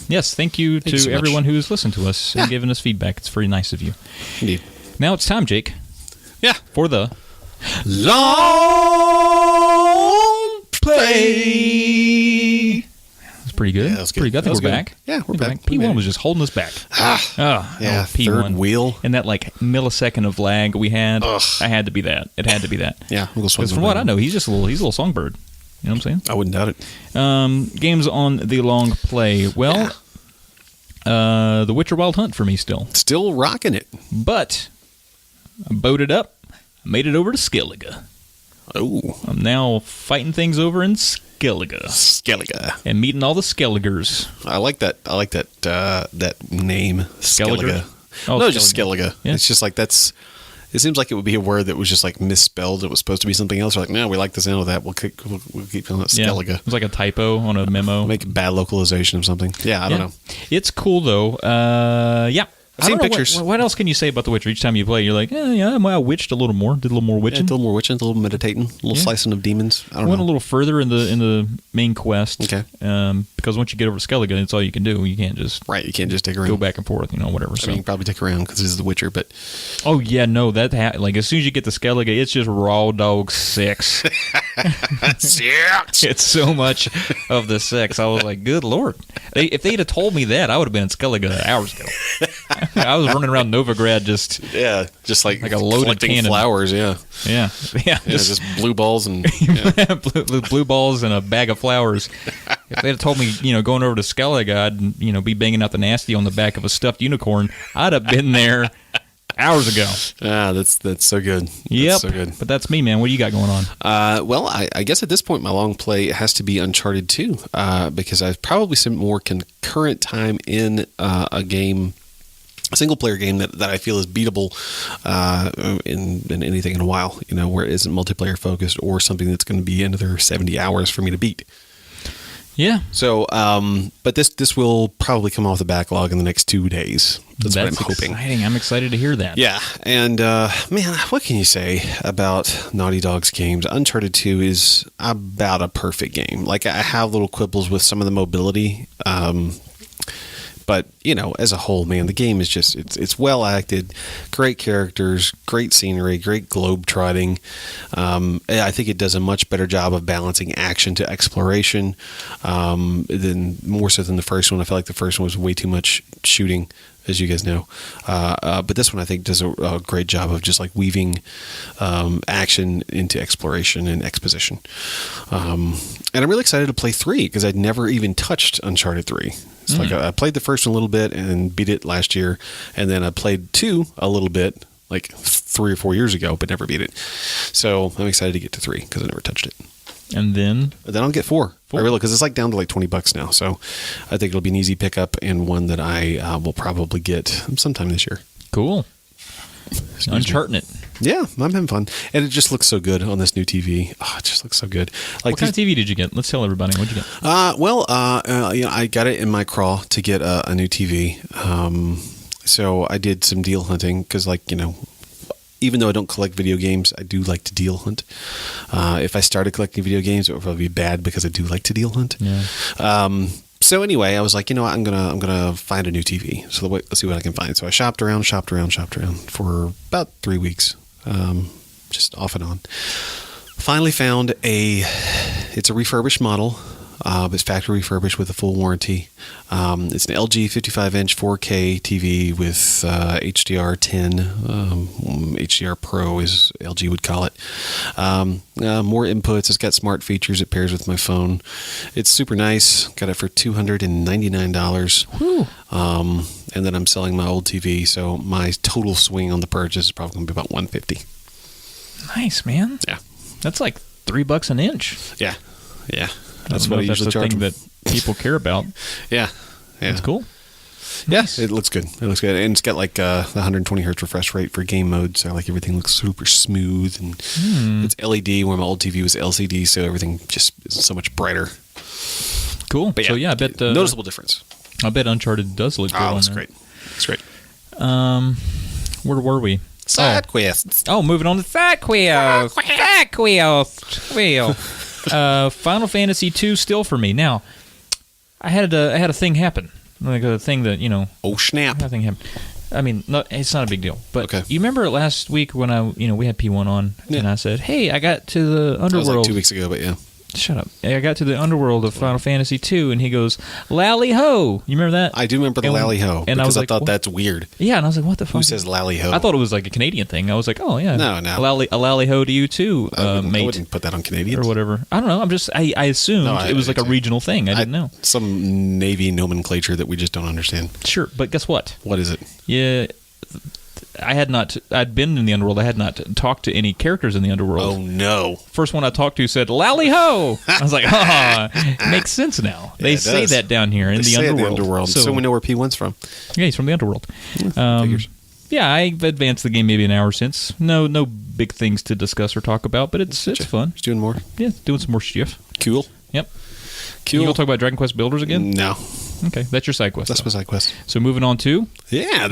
Yes, thank you Thank you to so much. everyone who has listened to us Yeah. and given us feedback. It's very nice of you. Indeed. Now it's time, Jake, Yeah. for the Long play. That's pretty good. Yeah, that was good. Pretty good. I That was think we're good. back. Yeah, we're back. P1 We made was it. just holding us back. Yeah, P1. third wheel. And that like millisecond of lag we had, Ugh. I had to be that. It had to be that. Yeah, we'll go swing. Because from what I know, he's a little songbird. You know what I'm saying? I wouldn't doubt it. Games on the long play. Well, The Witcher Wild Hunt for me still. Still rocking it. But I boated up, made it over to Skellige. Oh, I'm now fighting things over in Skellige Skellige. and meeting all the Skelligers. I like that. I like that. That name, Skelliger? Skellige. Oh, No, just Skellige. Skellige. Yeah. It's just like that's. It seems like it would be a word that was just like misspelled. It was supposed to be something else. We're like, no, we like the sound of that. We'll keep calling it Skellige. It was like a typo on a memo. Make a bad localization of something. Yeah, I don't know. It's cool though. Yeah. I've seen pictures. What else can you say about The Witcher? Each time you play, you're like, I witched a little more, did a little more Yeah, witching. a little more witching, a little meditating, a little Yeah. slicing of demons. I don't Went know. a little further in the main quest. Okay. Because once you get over to Skellige, it's all you can do. You can't just Right, you can't just dig around. go back and forth, whatever. I So. mean, you can probably dick around because this is The Witcher, but Oh yeah, no, like as soon as you get to Skellige, it's just raw dog sex. It's so much of the sex. I was like, good lord. If they'd have told me that, I would have been in Skellige hours ago. I was running around Novigrad just just like a loaded collecting cannon. flowers. Yeah, just just blue balls and blue balls and a bag of flowers. If they'd have told me, going over to Skellige, I'd be banging out the nasty on the back of a stuffed unicorn, I'd have been there hours ago. that's so good. Yep. That's so good. But that's me, man. What do you got going on? Well, I guess at this point, my long play has to be Uncharted 2 because I've probably spent more concurrent time in a game. A single player game that I feel is beatable in anything in a while, where it isn't multiplayer focused or something that's going to be another 70 hours for me to beat. Yeah. So, but this will probably come off the backlog in the next 2 days. That's what I'm hoping. Exciting. I'm excited to hear that. Yeah, and man, what can you say about Naughty Dog's games? Uncharted 2 is about a perfect game. Like, I have little quibbles with some of the mobility, but as a whole, man, the game is just it's well acted, great characters, great scenery, great globe trotting. I think it does a much better job of balancing action to exploration than more so than the first one. I felt like the first one was way too much shooting, as you guys know. But this one, I think, does a great job of just like weaving action into exploration and exposition. And I'm really excited to play 3 because I'd never even touched Uncharted 3. It's like I played the first one a little bit and beat it last year, and then I played 2 a little bit like 3 or 4 years ago, but never beat it. So I'm excited to get to 3 because I never touched it. And then I'll get 4. I really, because it's like down to like $20 now. So I think it'll be an easy pickup and one that I will probably get sometime this year. cool. Uncharting it. Yeah, I'm having fun, and it just looks so good on this new TV. Oh, it just looks so good. Like, What kind of TV did you get? Let's tell everybody. What'd you get? I got it in my crawl to get a new TV. So I did some deal hunting because, even though I don't collect video games, I do like to deal hunt. If I started collecting video games, it would probably be bad because I do like to deal hunt. Yeah. So anyway, I was like, I'm gonna find a new TV. So let's see what I can find. So I shopped around for about 3 weeks, just off and on. Finally found it's a refurbished model. It's factory refurbished with a full warranty. It's an LG 55-inch 4K TV with HDR10, HDR Pro as LG would call it. More inputs. It's got smart features. It pairs with my phone. It's super nice. Got it for $299. Whew. And then I'm selling my old TV, so my total swing on the purchase is probably going to be about $150. Nice, man. Yeah. That's like $3 an inch. Yeah. That's what I usually the charge thing them. that people care about. Yeah. That's cool. Yeah, it looks good. And it's got like the 120 hertz refresh rate for game mode, so like everything looks super smooth. And it's LED, where my old TV was LCD, so everything just is so much brighter. Cool. But So yeah, I bet noticeable difference. I bet Uncharted does look good. Oh, on it's there. great. It's great. Where were we? Side quests. Oh, moving on to side quests. Side quests. Well, Final Fantasy II still for me. Now, I had a thing happen. Like a thing that, Oh, snap. nothing happened. I mean, it's not a big deal. But Okay. you remember last week when we had P1 on, Yeah. and I said, hey, I got to the That was underworld. like 2 weeks ago, but yeah. Shut up. I got to the underworld of Final Fantasy II, and he goes, Lally Ho. You remember that? I do remember the And- Lally Ho, and I because was I like, thought what? that's weird. Yeah, and I was like, what the fuck? Who says Lally Ho? I thought it was like a Canadian thing. I was like, oh, yeah. No. A Lally Ho to you, too, I mate. wouldn't put that on Canadians. Or whatever. I don't know. I assumed No, it was like a regional thing. I didn't know. Some Navy nomenclature that we just don't understand. Sure, but guess what? What is it? Yeah, I'd been in the underworld. I had not talked to any characters in the underworld. Oh, no. First one I talked to said, Lally Ho! I was like, it makes sense now. They it say does. that down here in They the say it underworld. So we know where P1's from. Yeah, he's from the underworld. Figures. Yeah, I've advanced the game maybe an hour since. No big things to discuss or talk about, but it's fun. Just doing more. Yeah, doing some more stuff. Cool. Yep. Cool. You going to talk about Dragon Quest Builders again? No. Okay, that's your side quest. That's my side quest. So moving on to... Yeah,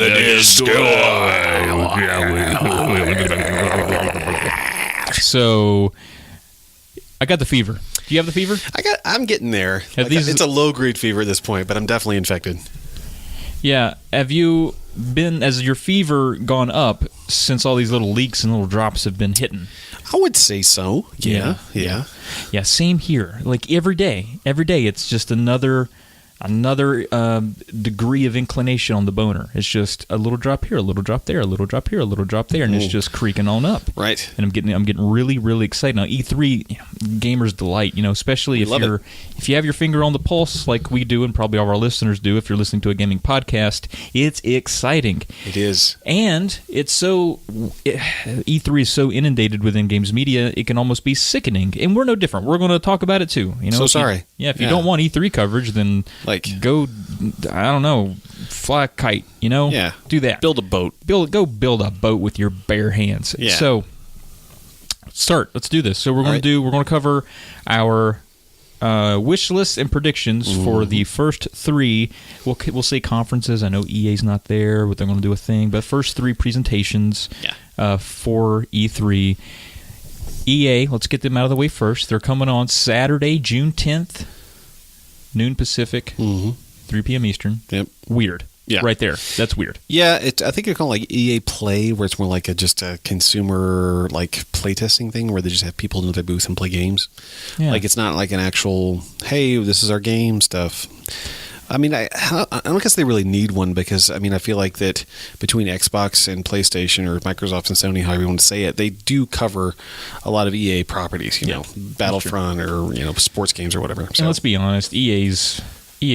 So, I got the fever. Do you have the fever? I'm getting there. Have these- It's a low grade fever at this point, but I'm definitely infected. Yeah. Have you been, as your fever gone up, since all these little leaks and little drops have been hitting? I would say so. Yeah. Yeah, same here. Like every day it's just another degree of inclination on the boner. It's just a little drop here, a little drop there, a little drop here, a little drop there, and it's just creaking on up. Right. And I'm getting really, really excited now. E3, gamer's delight. Especially if you have your finger on the pulse, like we do, and probably all of our listeners do. If you're listening to a gaming podcast, it's exciting. It is. And E3 is so inundated within games media, it can almost be sickening. And we're no different. We're going to talk about it too. Sorry. If you don't want E3 coverage, then go, I don't know, fly a kite. Yeah. Do that. Build a boat. Go build a boat with your bare hands. Yeah. So let's do this. So we're going to cover our wish lists and predictions for the first three. We'll say conferences. I know EA's not there, but they're going to do a thing. But first three presentations for E3. EA, let's get them out of the way first. They're coming on Saturday, June 10th, noon Pacific, 3 p.m. Eastern. Yep. Weird. Yeah. Right there. That's weird. Yeah, I think it's called like EA Play, where it's more like just a consumer playtesting thing, where they just have people in their booth and play games. Yeah. Like it's not like an actual, hey, this is our game stuff. I mean, I don't guess they really need one, because I feel like that between Xbox and PlayStation, or Microsoft and Sony, however you want to say it, they do cover a lot of EA properties. You know, Battlefront or sports games or whatever. So And let's be honest, EA's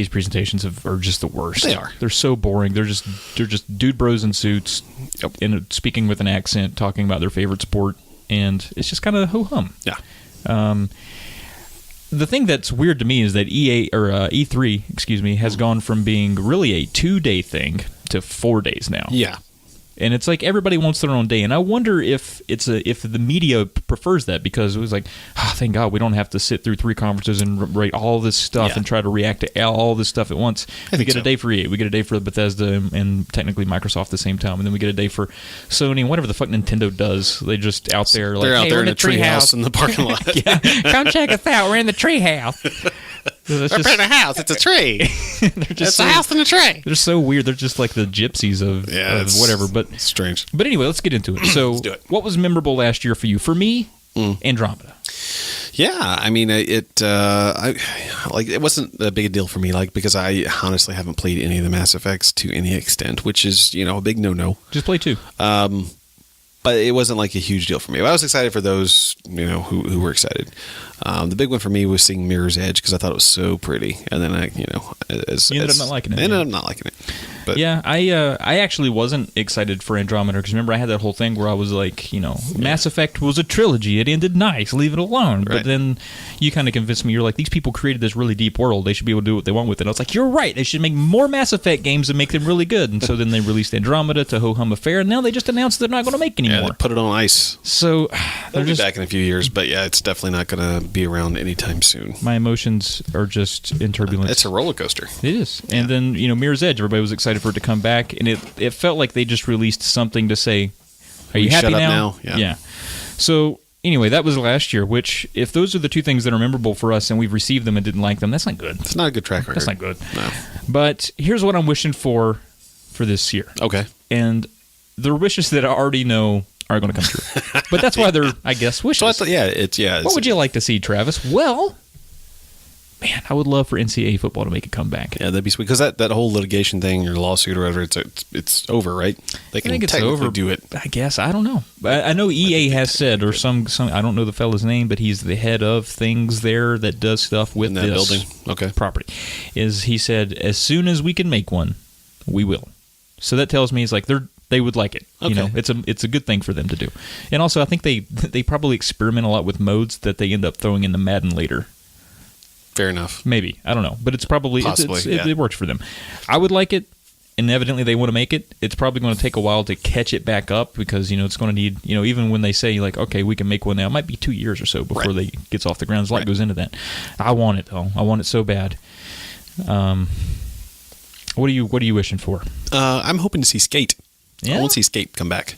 presentations are just the worst. They are. They're so boring. They're just dude bros in suits, and speaking with an accent, talking about their favorite sport, and it's just kind of ho hum. Yeah. The thing that's weird to me is that E3, has gone from being really a 2-day thing to 4 days now. Yeah. And it's like everybody wants their own day, and I wonder if if the media prefers that, because it was like, thank God we don't have to sit through 3 conferences and write all this stuff and try to react to all this stuff at once. We get a day for EA, we get a day for Bethesda and technically Microsoft at the same time, and then we get a day for Sony and whatever the fuck Nintendo does. They just out there They're out hey, there we're in a tree treehouse in the parking lot. Come check us out. We're in the tree house. We're in a house. It's a tree. It's a house in a tree. They're so weird. They're just like the gypsies of whatever. But strange. But anyway, let's get into it. So, do it. What was memorable last year for you? For me, Andromeda. Yeah, I mean, it wasn't a big deal for me, because I honestly haven't played any of the Mass Effects to any extent, which is a big no. Just play 2. But it wasn't like a huge deal for me. But I was excited for those, who were excited. The big one for me was seeing Mirror's Edge, because I thought it was so pretty. And then you ended up not liking it. I ended up not liking it. But yeah, I actually wasn't excited for Andromeda, because remember I had that whole thing where I was like, Mass Effect was a trilogy. It ended nice. Leave it alone. Right. But then you kind of convinced me. You're like, these people created this really deep world. They should be able to do what they want with it. I was like, you're right. They should make more Mass Effect games and make them really good. And so then they released Andromeda to ho-hum affair, and now they just announced they're not going to make anymore. Yeah, they put it on ice. So they'll be back in a few years, but yeah, it's definitely not going to be around anytime soon. My emotions are just in turbulence. It's a roller coaster. It is. And then, Mirror's Edge, everybody was excited for it to come back, and it felt like they just released something to say, Are you happy shut up now? Yeah. So anyway, that was last year, which if those are the two things that are memorable for us and we've received them and didn't like them, that's not good. It's not a good track record. That's not good. No. But here's what I'm wishing for this year. Okay. And the wishes that I already know are going to come true. But that's why they're, I guess, wishes. So I thought, What would you like to see, Travis? Well, man, I would love for NCAA football to make a comeback. Yeah, that'd be sweet. Because that whole litigation thing or lawsuit or whatever, it's over, right? They can technically do it. I guess. I don't know. I know EA has said, or some I don't know the fella's name, but he's the head of things there that does stuff with In that this building. property. He said, as soon as we can make one, we will. So that tells me it's like they would like it. Okay. You know, it's a good thing for them to do. And also, I think they probably experiment a lot with modes that they end up throwing into Madden later. Fair enough. Maybe. I don't know. But it's probably Possibly, it works for them. I would like it, and evidently they want to make it. It's probably going to take a while to catch it back up because, it's going to need, even when they say, like, okay, we can make one now, it might be 2 years or so before they gets off the ground. A lot goes into that. I want it, though. I want it so bad. What are you wishing for? I'm hoping to see Skate. Yeah? I want to see Skate come back.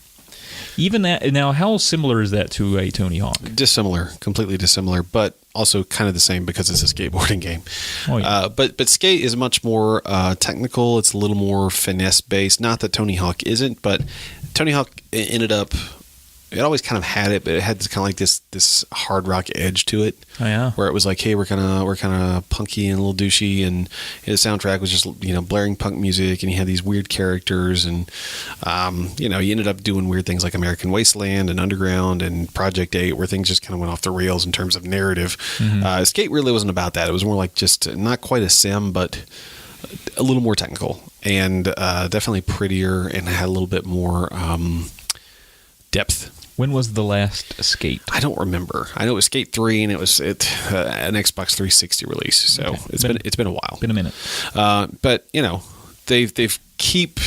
Even that. Now, how similar is that to a Tony Hawk? Dissimilar, completely dissimilar, but also kind of the same because it's a skateboarding game. Oh, yeah. But Skate is much more technical. It's a little more finesse based. Not that Tony Hawk isn't, but Tony Hawk ended up. It always kind of had it, but it had kind of like this hard rock edge to it. Oh yeah, where it was like, hey, we're kind of punky and a little douchey, and the soundtrack was just blaring punk music, and you had these weird characters, and you ended up doing weird things like American Wasteland and Underground and Project 8, where things just kind of went off the rails in terms of narrative. Mm-hmm. Skate really wasn't about that. It was more like just not quite a sim, but a little more technical and definitely prettier, and had a little bit more depth. When was the last Skate? I don't remember. I know it was Skate 3, and it was an Xbox 360 release. So okay. It's been a while. Been a minute. But they've keep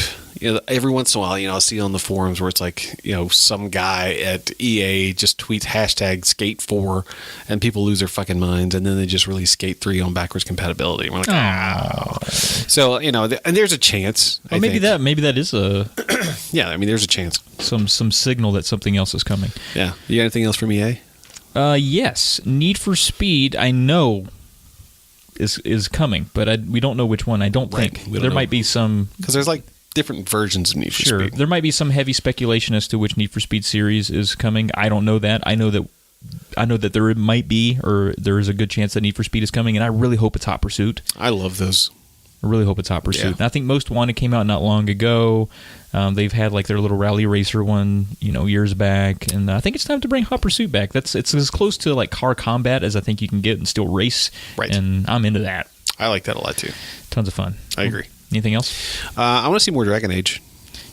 every once in a while, I'll see on the forums where it's like, some guy at EA just tweets hashtag Skate 4, and people lose their fucking minds, and then they just release Skate 3 on backwards compatibility. We're like, oh. So, and there's a chance. Well, maybe that is a yeah. I mean, there's a chance. Some signal that something else is coming. Yeah. You got anything else from EA? Yes. Need for Speed, I know is coming, but we don't know which one. I don't think there might be some, because there's like different versions of Need for Speed. There might be some heavy speculation as to which Need for Speed series is coming. I don't know that. I know that there might be, or there is a good chance that Need for Speed is coming, and I really hope it's Hot Pursuit. I love those. I really hope it's Hot Pursuit. Yeah. And I think Most Wanted came out not long ago. They've had like their little rally racer one, years back, and I think it's time to bring Hot Pursuit back. It's as close to like car combat as I think you can get and still race. Right. And I'm into that. I like that a lot too. Tons of fun. I agree. Anything else? I want to see more Dragon Age.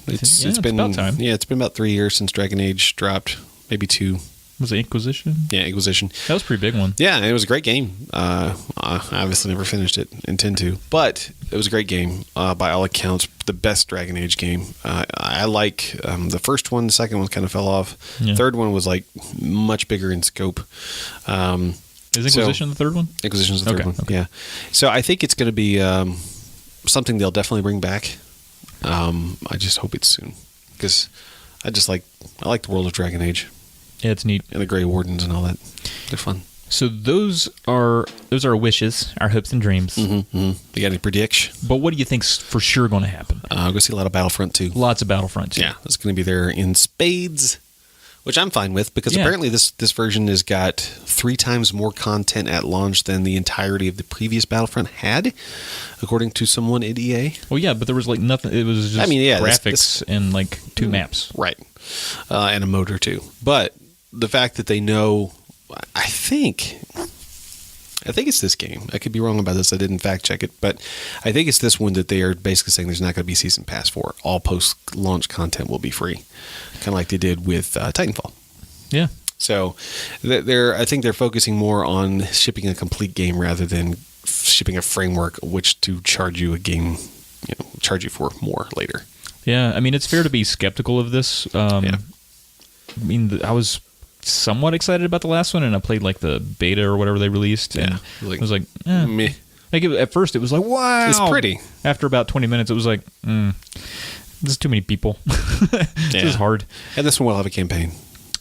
It's been about time. Yeah, it's been about 3 years since Dragon Age dropped, maybe 2. Was it Inquisition? Yeah, Inquisition. That was a pretty big one. Yeah, it was a great game. I obviously never finished it, intend to, but it was a great game. By all accounts, the best Dragon Age game. I like the first one. The second one kind of fell off. Yeah. Third one was like much bigger in scope. Is Inquisition the third one? Inquisition's the third one. Okay. Yeah. So I think it's going to be something they'll definitely bring back. I just hope it's soon, because I like the world of Dragon Age. Yeah, it's neat. And the Grey Wardens and all that. They're fun. So those are our wishes, our hopes and dreams. Mm-hmm, mm-hmm. You got any predictions? But what do you think's for sure going to happen? I'll go see a lot of Battlefront 2. Lots of Battlefront 2. Yeah, it's going to be there in spades, which I'm fine with, because apparently this version has got 3 times more content at launch than the entirety of the previous Battlefront had, according to someone at EA. Well, yeah, but there was like nothing. It was just graphics and like 2 maps. Right. And a mode or 2. But the fact that they know, I think it's this game. I could be wrong about this. I didn't fact check it, but I think it's this one that they are basically saying there's not going to be season pass for. All post-launch content will be free, kind of like they did with Titanfall. Yeah. So I think they're focusing more on shipping a complete game rather than shipping a framework which to charge you a game, charge you for more later. Yeah, I mean, it's fair to be skeptical of this. Yeah. I mean, I was somewhat excited about the last one, and I played like the beta or whatever they released, and I was like, meh. Like at first it was like, wow, it's pretty. After about 20 minutes, it was like, There's too many people. This is hard. And this one will have a campaign.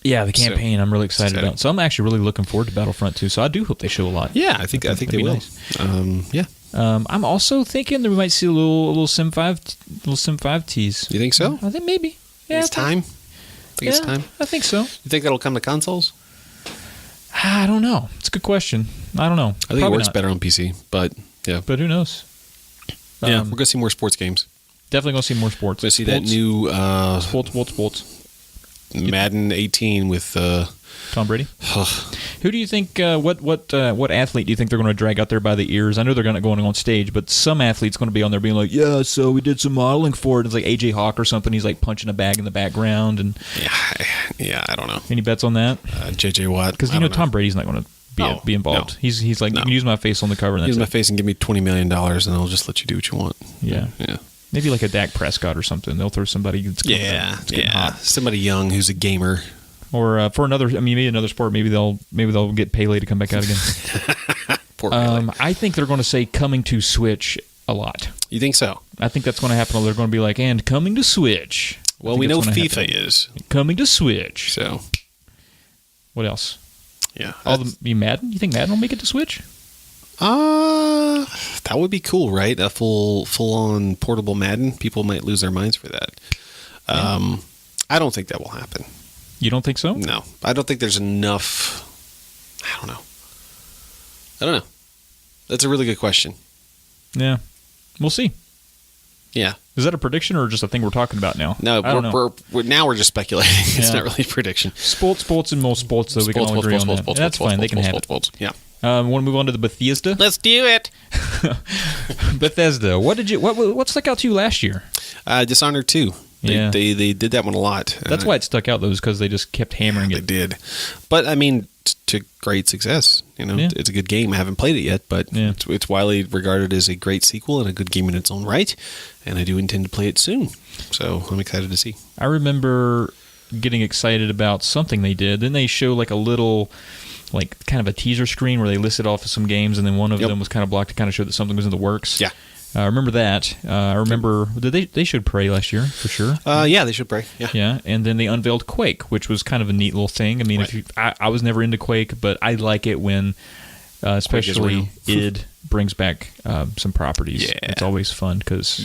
Yeah, the campaign I'm really excited about. So I'm actually really looking forward to Battlefront 2. So I do hope they show a lot. Yeah, I think they will. Nice. Yeah. I'm also thinking that we might see a little Sim 5 tease. You think so? I think maybe. Yeah, it's time. It's time. I think so. You think that'll come to consoles? I don't know. It's a good question. I don't know. I think it works better on PC, but yeah. But who knows? Yeah, we're gonna see more sports games. Definitely gonna see more sports. We're gonna see that new sports. Madden 18 with Tom Brady. Who do you think? What athlete do you think they're going to drag out there by the ears? I know they're going on stage, but some athlete's going to be on there being like, "Yeah, so we did some modeling for it." It's like AJ Hawk or something. He's like punching a bag in the background, and I don't know. Any bets on that? JJ Watt, because Tom Brady's not going to be involved. No. He's like, you can use my face on the cover. And use my face and give me $20 million, and I'll just let you do what you want. Yeah. Maybe like a Dak Prescott or something. They'll throw somebody that's getting hot. Somebody young who's a gamer. Or for another, maybe another sport. Maybe they'll get Pele to come back out again. Poor Pele. I think they're going to say coming to Switch a lot. You think so? I think that's going to happen. They're going to be like, and coming to Switch. Well, we know FIFA is coming to Switch. So, what else? Yeah, Madden. You think Madden will make it to Switch? That would be cool, right? A full-on portable Madden. People might lose their minds for that. I don't think that will happen. You don't think so? No, I don't think there's enough. I don't know. That's a really good question. Yeah, we'll see. Yeah. Is that a prediction or just a thing we're talking about now? No, we're just speculating. It's not really a prediction. Sports, and more sports, though. We can all agree on that. That's fine. They can have it. Yeah. Want to move on to the Bethesda? Let's do it. Bethesda. What stuck out to you last year? Dishonored 2. They did that one a lot. That's why it stuck out, though, is because they just kept hammering it. They did. But, to great success. It's a good game. I haven't played it yet, but it's widely regarded as a great sequel and a good game in its own right. And I do intend to play it soon. So I'm excited to see. I remember getting excited about something they did. Then they show like a little, like kind of a teaser screen where they listed off some games, and then one of them was kind of blocked to kind of show that something was in the works. Yeah. I remember that. I remember they showed Prey last year for sure. Yeah, they showed Prey. Yeah, and then they unveiled Quake, which was kind of a neat little thing. I was never into Quake, but I like it when, especially id brings back some properties. Yeah, it's always fun because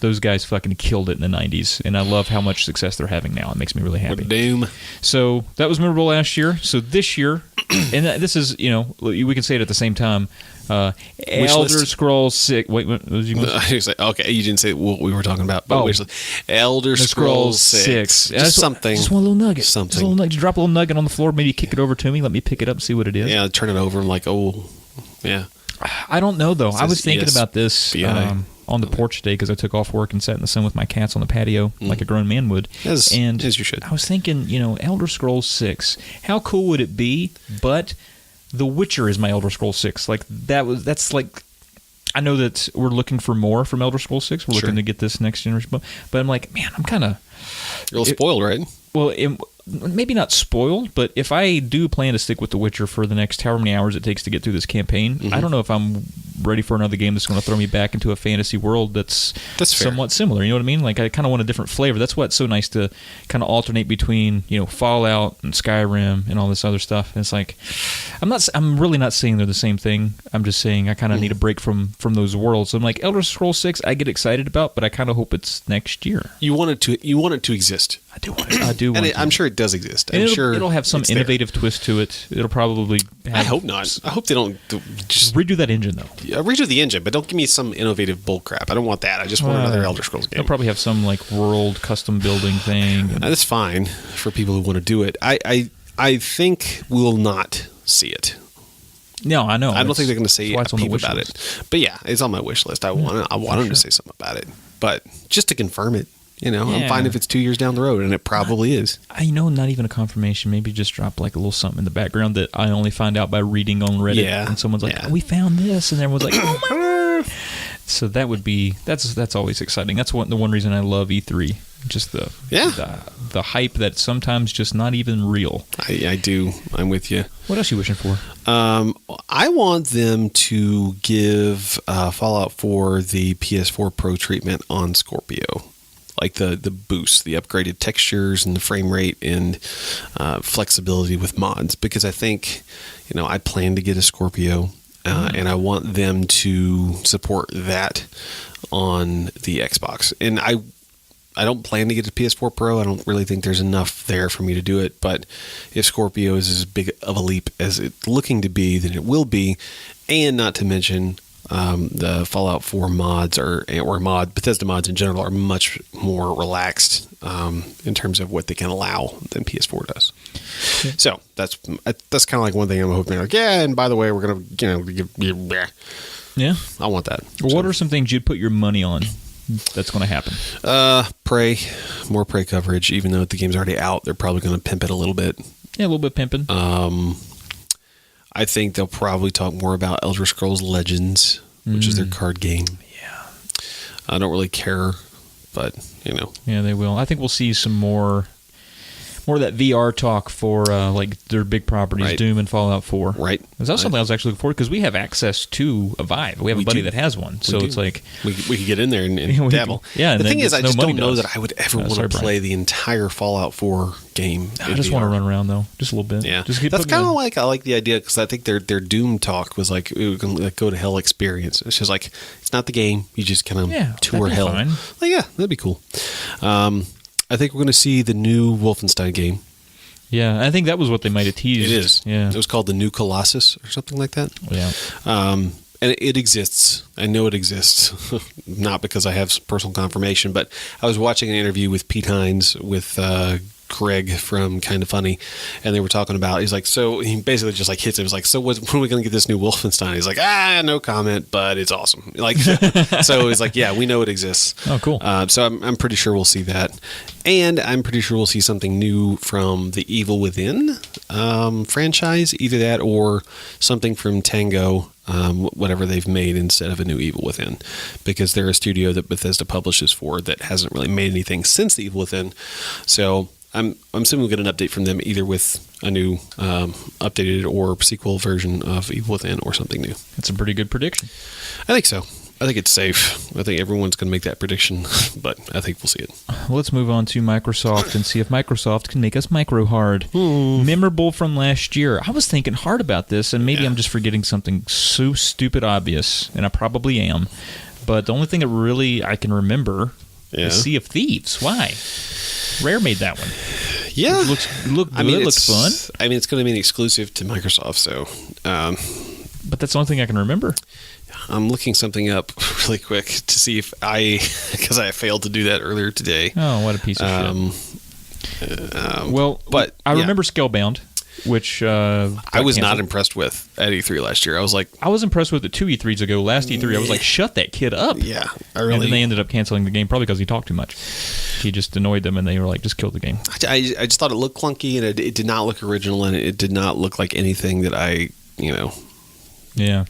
those guys fucking killed it in the '90s, and I love how much success they're having now. It makes me really happy. With Doom. So that was memorable last year. So this year, and this is we can say it at the same time. Elder Scrolls 6. Wait, what was you going to say? Okay, you didn't say what we were talking about. But Elder Scrolls 6. Just something. Just one little nugget. Something. Just a little nugget. Just drop a little nugget on the floor. Maybe kick it over to me. Let me pick it up and see what it is. Yeah, turn it over. I'm like, yeah. I don't know, though. I was thinking about this on the porch today because I took off work and sat in the sun with my cats on the patio like a grown man would. As you should. I was thinking, Elder Scrolls 6. How cool would it be? But The Witcher is my Elder Scrolls 6. That's like, I know that we're looking for more from Elder Scrolls 6. We're looking to get this next generation, but I'm like, man, I'm kind of... You're a little spoiled, right? Well, maybe not spoiled, but if I do plan to stick with The Witcher for the next however many hours it takes to get through this campaign, I don't know if I'm ready for another game that's going to throw me back into a fantasy world that's somewhat similar. You know what I mean? Like, I kind of want a different flavor. That's why it's so nice to kind of alternate between, Fallout and Skyrim and all this other stuff. And it's like, I'm really not saying they're the same thing. I'm just saying I kind of need a break from those worlds. So I'm like, Elder Scrolls 6, I get excited about, but I kind of hope it's next year. You want it to exist. I do want it. I'm sure it does exist. It'll have some innovative twist to it. It'll probably have... I hope not. I hope they don't just redo that engine, though. Yeah, redo the engine, but don't give me some innovative bull crap. I don't want that. I just want another Elder Scrolls game. They'll probably have some world custom building thing. That's fine for people who want to do it. I think we'll not see it. No, I know. I don't think they're going to say a peep about it. But yeah, it's on my wish list. I want them to say something about it. But just to confirm it. I'm fine if it's 2 years down the road, and it probably is. Not even a confirmation. Maybe just drop a little something in the background that I only find out by reading on Reddit. Yeah. And someone's like, we found this, and everyone's like, oh my word. So that would be that's always exciting. That's the one reason I love E3. Just the hype that's sometimes just not even real. I do. I'm with you. What else are you wishing for? I want them to give Fallout 4 the PS4 Pro treatment on Scorpio. like the boost, the upgraded textures and the frame rate and flexibility with mods, because I think, I plan to get a Scorpio and I want them to support that on the Xbox. And I don't plan to get a PS4 Pro. I don't really think there's enough there for me to do it. But if Scorpio is as big of a leap as it's looking to be, then it will be. And not to mention, the Fallout 4 mods or Bethesda mods in general are much more relaxed in terms of what they can allow than PS4 does. Yeah. So that's kind of like one thing I'm hoping. Like, yeah, and by the way, we're gonna Yeah, I want that. Well, what are some things you'd put your money on that's going to happen? Prey, more Prey coverage. Even though the game's already out, they're probably going to pimp it a little bit. Yeah, a little bit pimping. I think they'll probably talk more about Elder Scrolls Legends, which is their card game. Yeah. I don't really care, but, Yeah, they will. I think we'll see some more of that VR talk for like their big properties, Right. Doom and Fallout 4. Right. That's something I was actually looking forward to, because we have access to a Vive. We have a buddy that has one. So it's like... We could get in there and dabble. Yeah, and the then thing is, I no just money don't know does. that I would ever want sorry, to play the entire Fallout 4 game. I just want to run around, though. Just a little bit. Yeah. Just keep That's putting kind of like, I like the idea, because I think their Doom talk was like, it was like go to hell experience. It's just like, it's not the game. You just kind of tour hell. Fine. Like, yeah, that'd be cool. I think we're going to see the new Wolfenstein game. Yeah, I think that was what they might have teased. It is. Yeah. It was called the New Colossus or something like that. Yeah. And it exists. I know it exists. Not because I have some personal confirmation, but I was watching an interview with Pete Hines with Greg from Kind of Funny, and they were talking about, he's like, so he basically just like hits it. It was like, so when are we going to get this new Wolfenstein? He's like, no comment, but it's awesome. Like, so he's like, yeah, we know it exists. Oh, cool. So I'm pretty sure we'll see that. And I'm pretty sure we'll see something new from the Evil Within franchise, either that or something from Tango, whatever they've made instead of a new Evil Within, because they're a studio that Bethesda publishes for that hasn't really made anything since the Evil Within. So I'm assuming we'll get an update from them, either with a new updated or sequel version of Evil Within or something new. That's a pretty good prediction. I think so. I think it's safe. I think everyone's going to make that prediction, but I think we'll see it. Well, let's move on to Microsoft and see if Microsoft can make us micro hard. Memorable from last year. I was thinking hard about this, and maybe I'm just forgetting something so stupid obvious, and I probably am. But the only thing that really I can remember is Sea of Thieves. Why? Rare made that one. Yeah. It looked good. It looks fun. I mean, it's going to be an exclusive to Microsoft, so... but that's the only thing I can remember. I'm looking something up really quick to see if because I failed to do that earlier today. Oh, what a piece of shit. But I remember Scalebound, which I was not impressed with at E3 last year. I was like... I was impressed with it 2 E3s ago. Last E3, I was like, shut that kid up. Yeah. And then they ended up canceling the game, probably because he talked too much. He just annoyed them, and they were like, just kill the game. I just thought it looked clunky, and it did not look original, and it did not look like anything that I,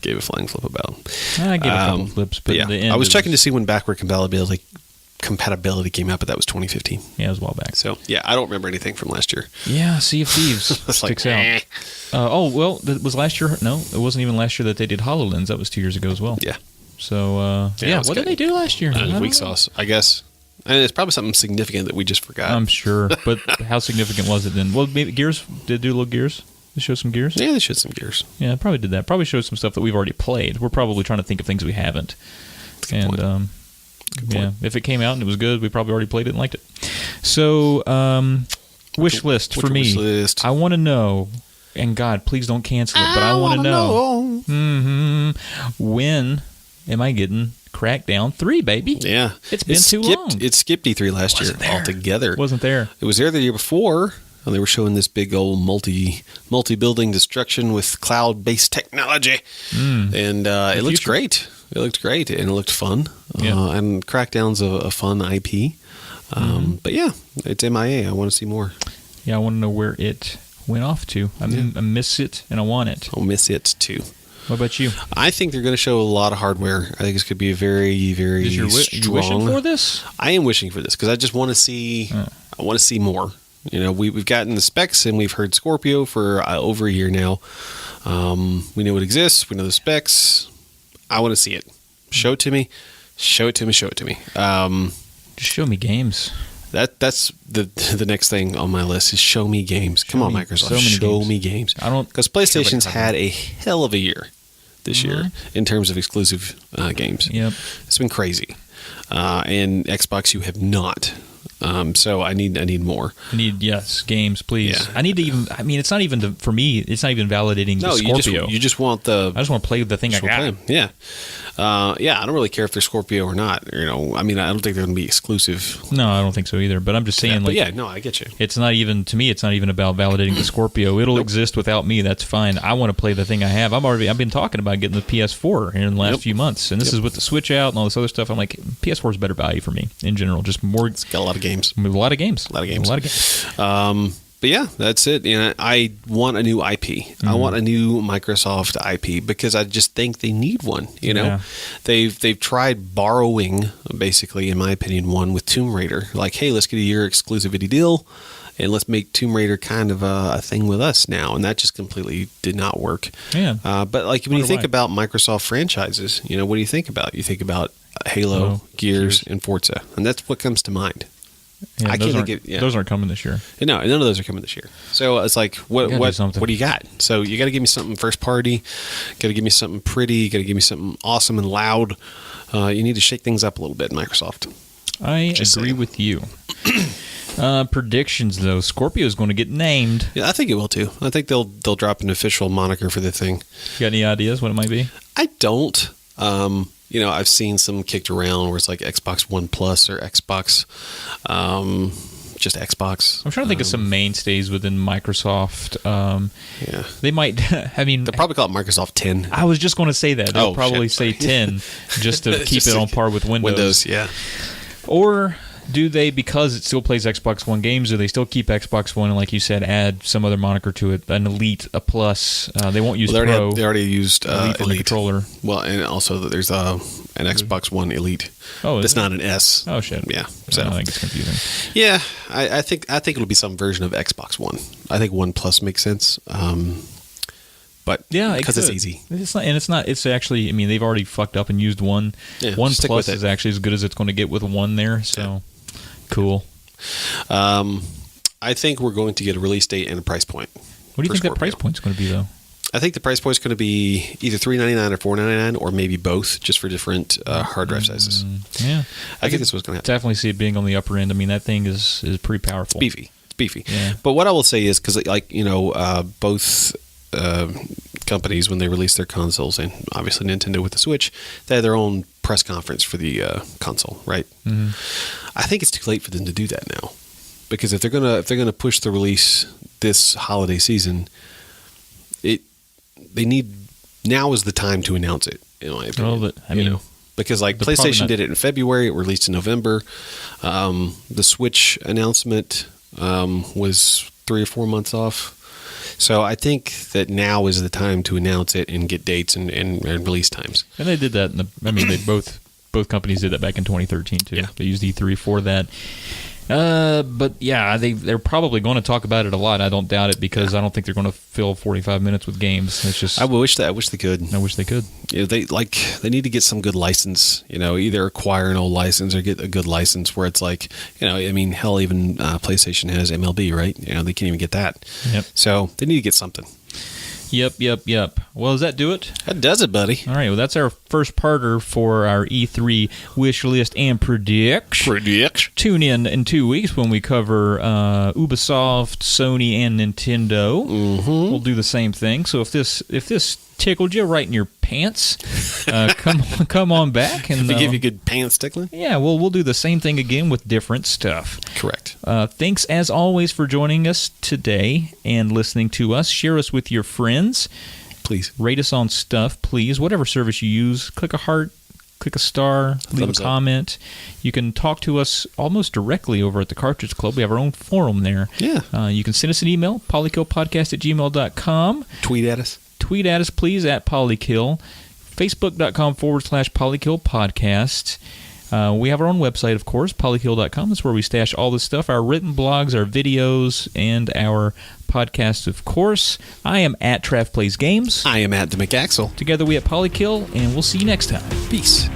gave a flying flip about. I gave a couple flips, but in the end, I was checking to see when backward compatibility came out, but that was 2015. Yeah, it was a while back. So, yeah, I don't remember anything from last year. Yeah, Sea of Thieves sticks out. That was last year. No, it wasn't even last year that they did HoloLens. That was 2 years ago as well. Yeah. So, what did they do last year? Weak sauce, I guess. And it's probably something significant that we just forgot. I'm sure, but how significant was it then? Well, maybe Gears did do a little Gears. They showed some Gears. Yeah, they showed some Gears. Yeah, probably did that. Probably showed some stuff that we've already played. We're probably trying to think of things we haven't. And Good point. if it came out and it was good, we probably already played it and liked it. So, wish list for me. Wish list? I want to know, and God, please don't cancel it, but I want to know. When am I getting Crackdown 3, baby? Yeah. It's been too long. It skipped E3 last year altogether. Wasn't there. It was there the year before, and they were showing this big old multi-building destruction with cloud-based technology. And it looked great. It looked great, and it looked fun. Yeah. And Crackdown's a fun IP. But yeah, it's MIA. I want to see more. Yeah, I want to know where it went off to. I miss it, and I want it. I'll miss it, too. What about you? I think they're going to show a lot of hardware. I think it's going to be a very, very strong. Are you wishing for this? I am wishing for this because I just want to see. I want to see more. We've gotten the specs and we've heard Scorpio for over a year now. We know it exists. We know the specs. I want to see it. Show it to me. Show it to me. Show it to me. Just show me games. That's the next thing on my list is show me games. Come on, Microsoft, show me games. I don't, because PlayStation's had a hell of a year this year in terms of exclusive games. Yep, it's been crazy. And Xbox, you have not. So I need more. Yes, games, please. Yeah. I need to even. I mean, it's not even for me. It's not even validating the Scorpio. You just want the. I just want to play the thing I got. Yeah. I don't really care if they're Scorpio or not. I mean, I don't think they're going to be exclusive. No, I don't think so either. But I'm just saying, I get you. It's not even, to me, it's not even about validating the Scorpio. It'll exist without me. That's fine. I want to play the thing I have. I've been talking about getting the PS4 in the last few months, and this is with the Switch out and all this other stuff. I'm like, PS4 is better value for me in general. Just more. It's got a lot of games. A lot of games. But yeah, that's it. I want a new IP. I want a new Microsoft IP because I just think they need one. They've tried borrowing, basically, in my opinion, one with Tomb Raider. Like, hey, let's get a year exclusivity deal, and let's make Tomb Raider kind of a thing with us now. And that just completely did not work. Yeah. But like when you think about Microsoft franchises, what do you think about? You think about Halo, Gears, and Forza, and that's what comes to mind. Yeah, those aren't coming this year. No, none of those are coming this year. So it's like, what do you got? So you got to give me something first party. Got to give me something pretty. Got to give me something awesome and loud. You need to shake things up a little bit, Microsoft. I agree with you. Predictions, though. Scorpio is going to get named. Yeah, I think it will too. I think they'll drop an official moniker for the thing. You got any ideas what it might be? I don't. I've seen some kicked around where it's like Xbox One Plus or Xbox, just Xbox. I'm trying to think of some mainstays within Microsoft. They might. I mean, they'll probably call it Microsoft 10. I was just going to say that. They'll probably say 10 just to keep it on par with Windows. Yeah. Or do they, because it still plays Xbox One games, do they still keep Xbox One and, like you said, add some other moniker to it? An Elite, a Plus. They won't use Pro. They already used Elite. On the controller. Well, and also there's an Xbox One Elite. Oh, that's not an S. Oh shit. Yeah. So I think it's confusing. Yeah, I think it'll be some version of Xbox One. I think One Plus makes sense. But yeah, because it's easy. It's actually. I mean, they've already fucked up and used one. Yeah, One Plus is actually as good as it's going to get with one there. So. Yeah. Cool. I think we're going to get a release date and a price point. What do you think that price point's going to be, though? I think the price point's going to be either $399 or $499, or maybe both, just for different hard drive sizes. Yeah, I think that's what's going to happen. Definitely see it being on the upper end. I mean, that thing is pretty powerful. It's beefy. Yeah. But what I will say is, because both companies, when they release their consoles, and obviously Nintendo with the Switch, they have their own press conference for the console, right? Mm-hmm. I think it's too late for them to do that now, because if they're gonna push the release this holiday season, now is the time to announce it, in my opinion. Because like PlayStation did it in February, it released in November. The Switch announcement was 3 or 4 months off. So I think that now is the time to announce it and get dates and release times. And they did that. They both companies did that back in 2013 too. Yeah. They used E3 for that. But yeah, they're probably going to talk about it a lot. I don't doubt it, because I don't think they're going to fill 45 minutes with games. It's just I wish they could. I wish they could. They need to get some good license. Either acquire an old license or get a good license where it's like, hell, even PlayStation has MLB, right? They can't even get that. Yep. So they need to get something. Yep. Well, does that do it? That does it, buddy. All right. Well, that's our first parter for our E3 wish list and predict. Tune in 2 weeks when we cover Ubisoft, Sony, and Nintendo. Mm-hmm. We'll do the same thing. So if this tickled you right in your pants, come on back and give you good pants tickling. Yeah, we'll do the same thing again with different stuff. Correct. Thanks as always for joining us today and listening to us. Share us with your friends. Please rate us on stuff. Please, whatever service you use, click a heart, click a star, leave a comment. You can talk to us almost directly over at the Cartridge Club. We have our own forum there. Yeah. You can send us an email, polykillpodcast@gmail.com. Tweet at us. Tweet at us, please, at Polykill. Facebook.com/Polykill Podcast. We have our own website, of course, polykill.com. That's where we stash all this stuff, our written blogs, our videos, and our podcasts, of course. I am at Trav Plays Games. I am at the McAxle. Together we at Polykill, and we'll see you next time. Peace.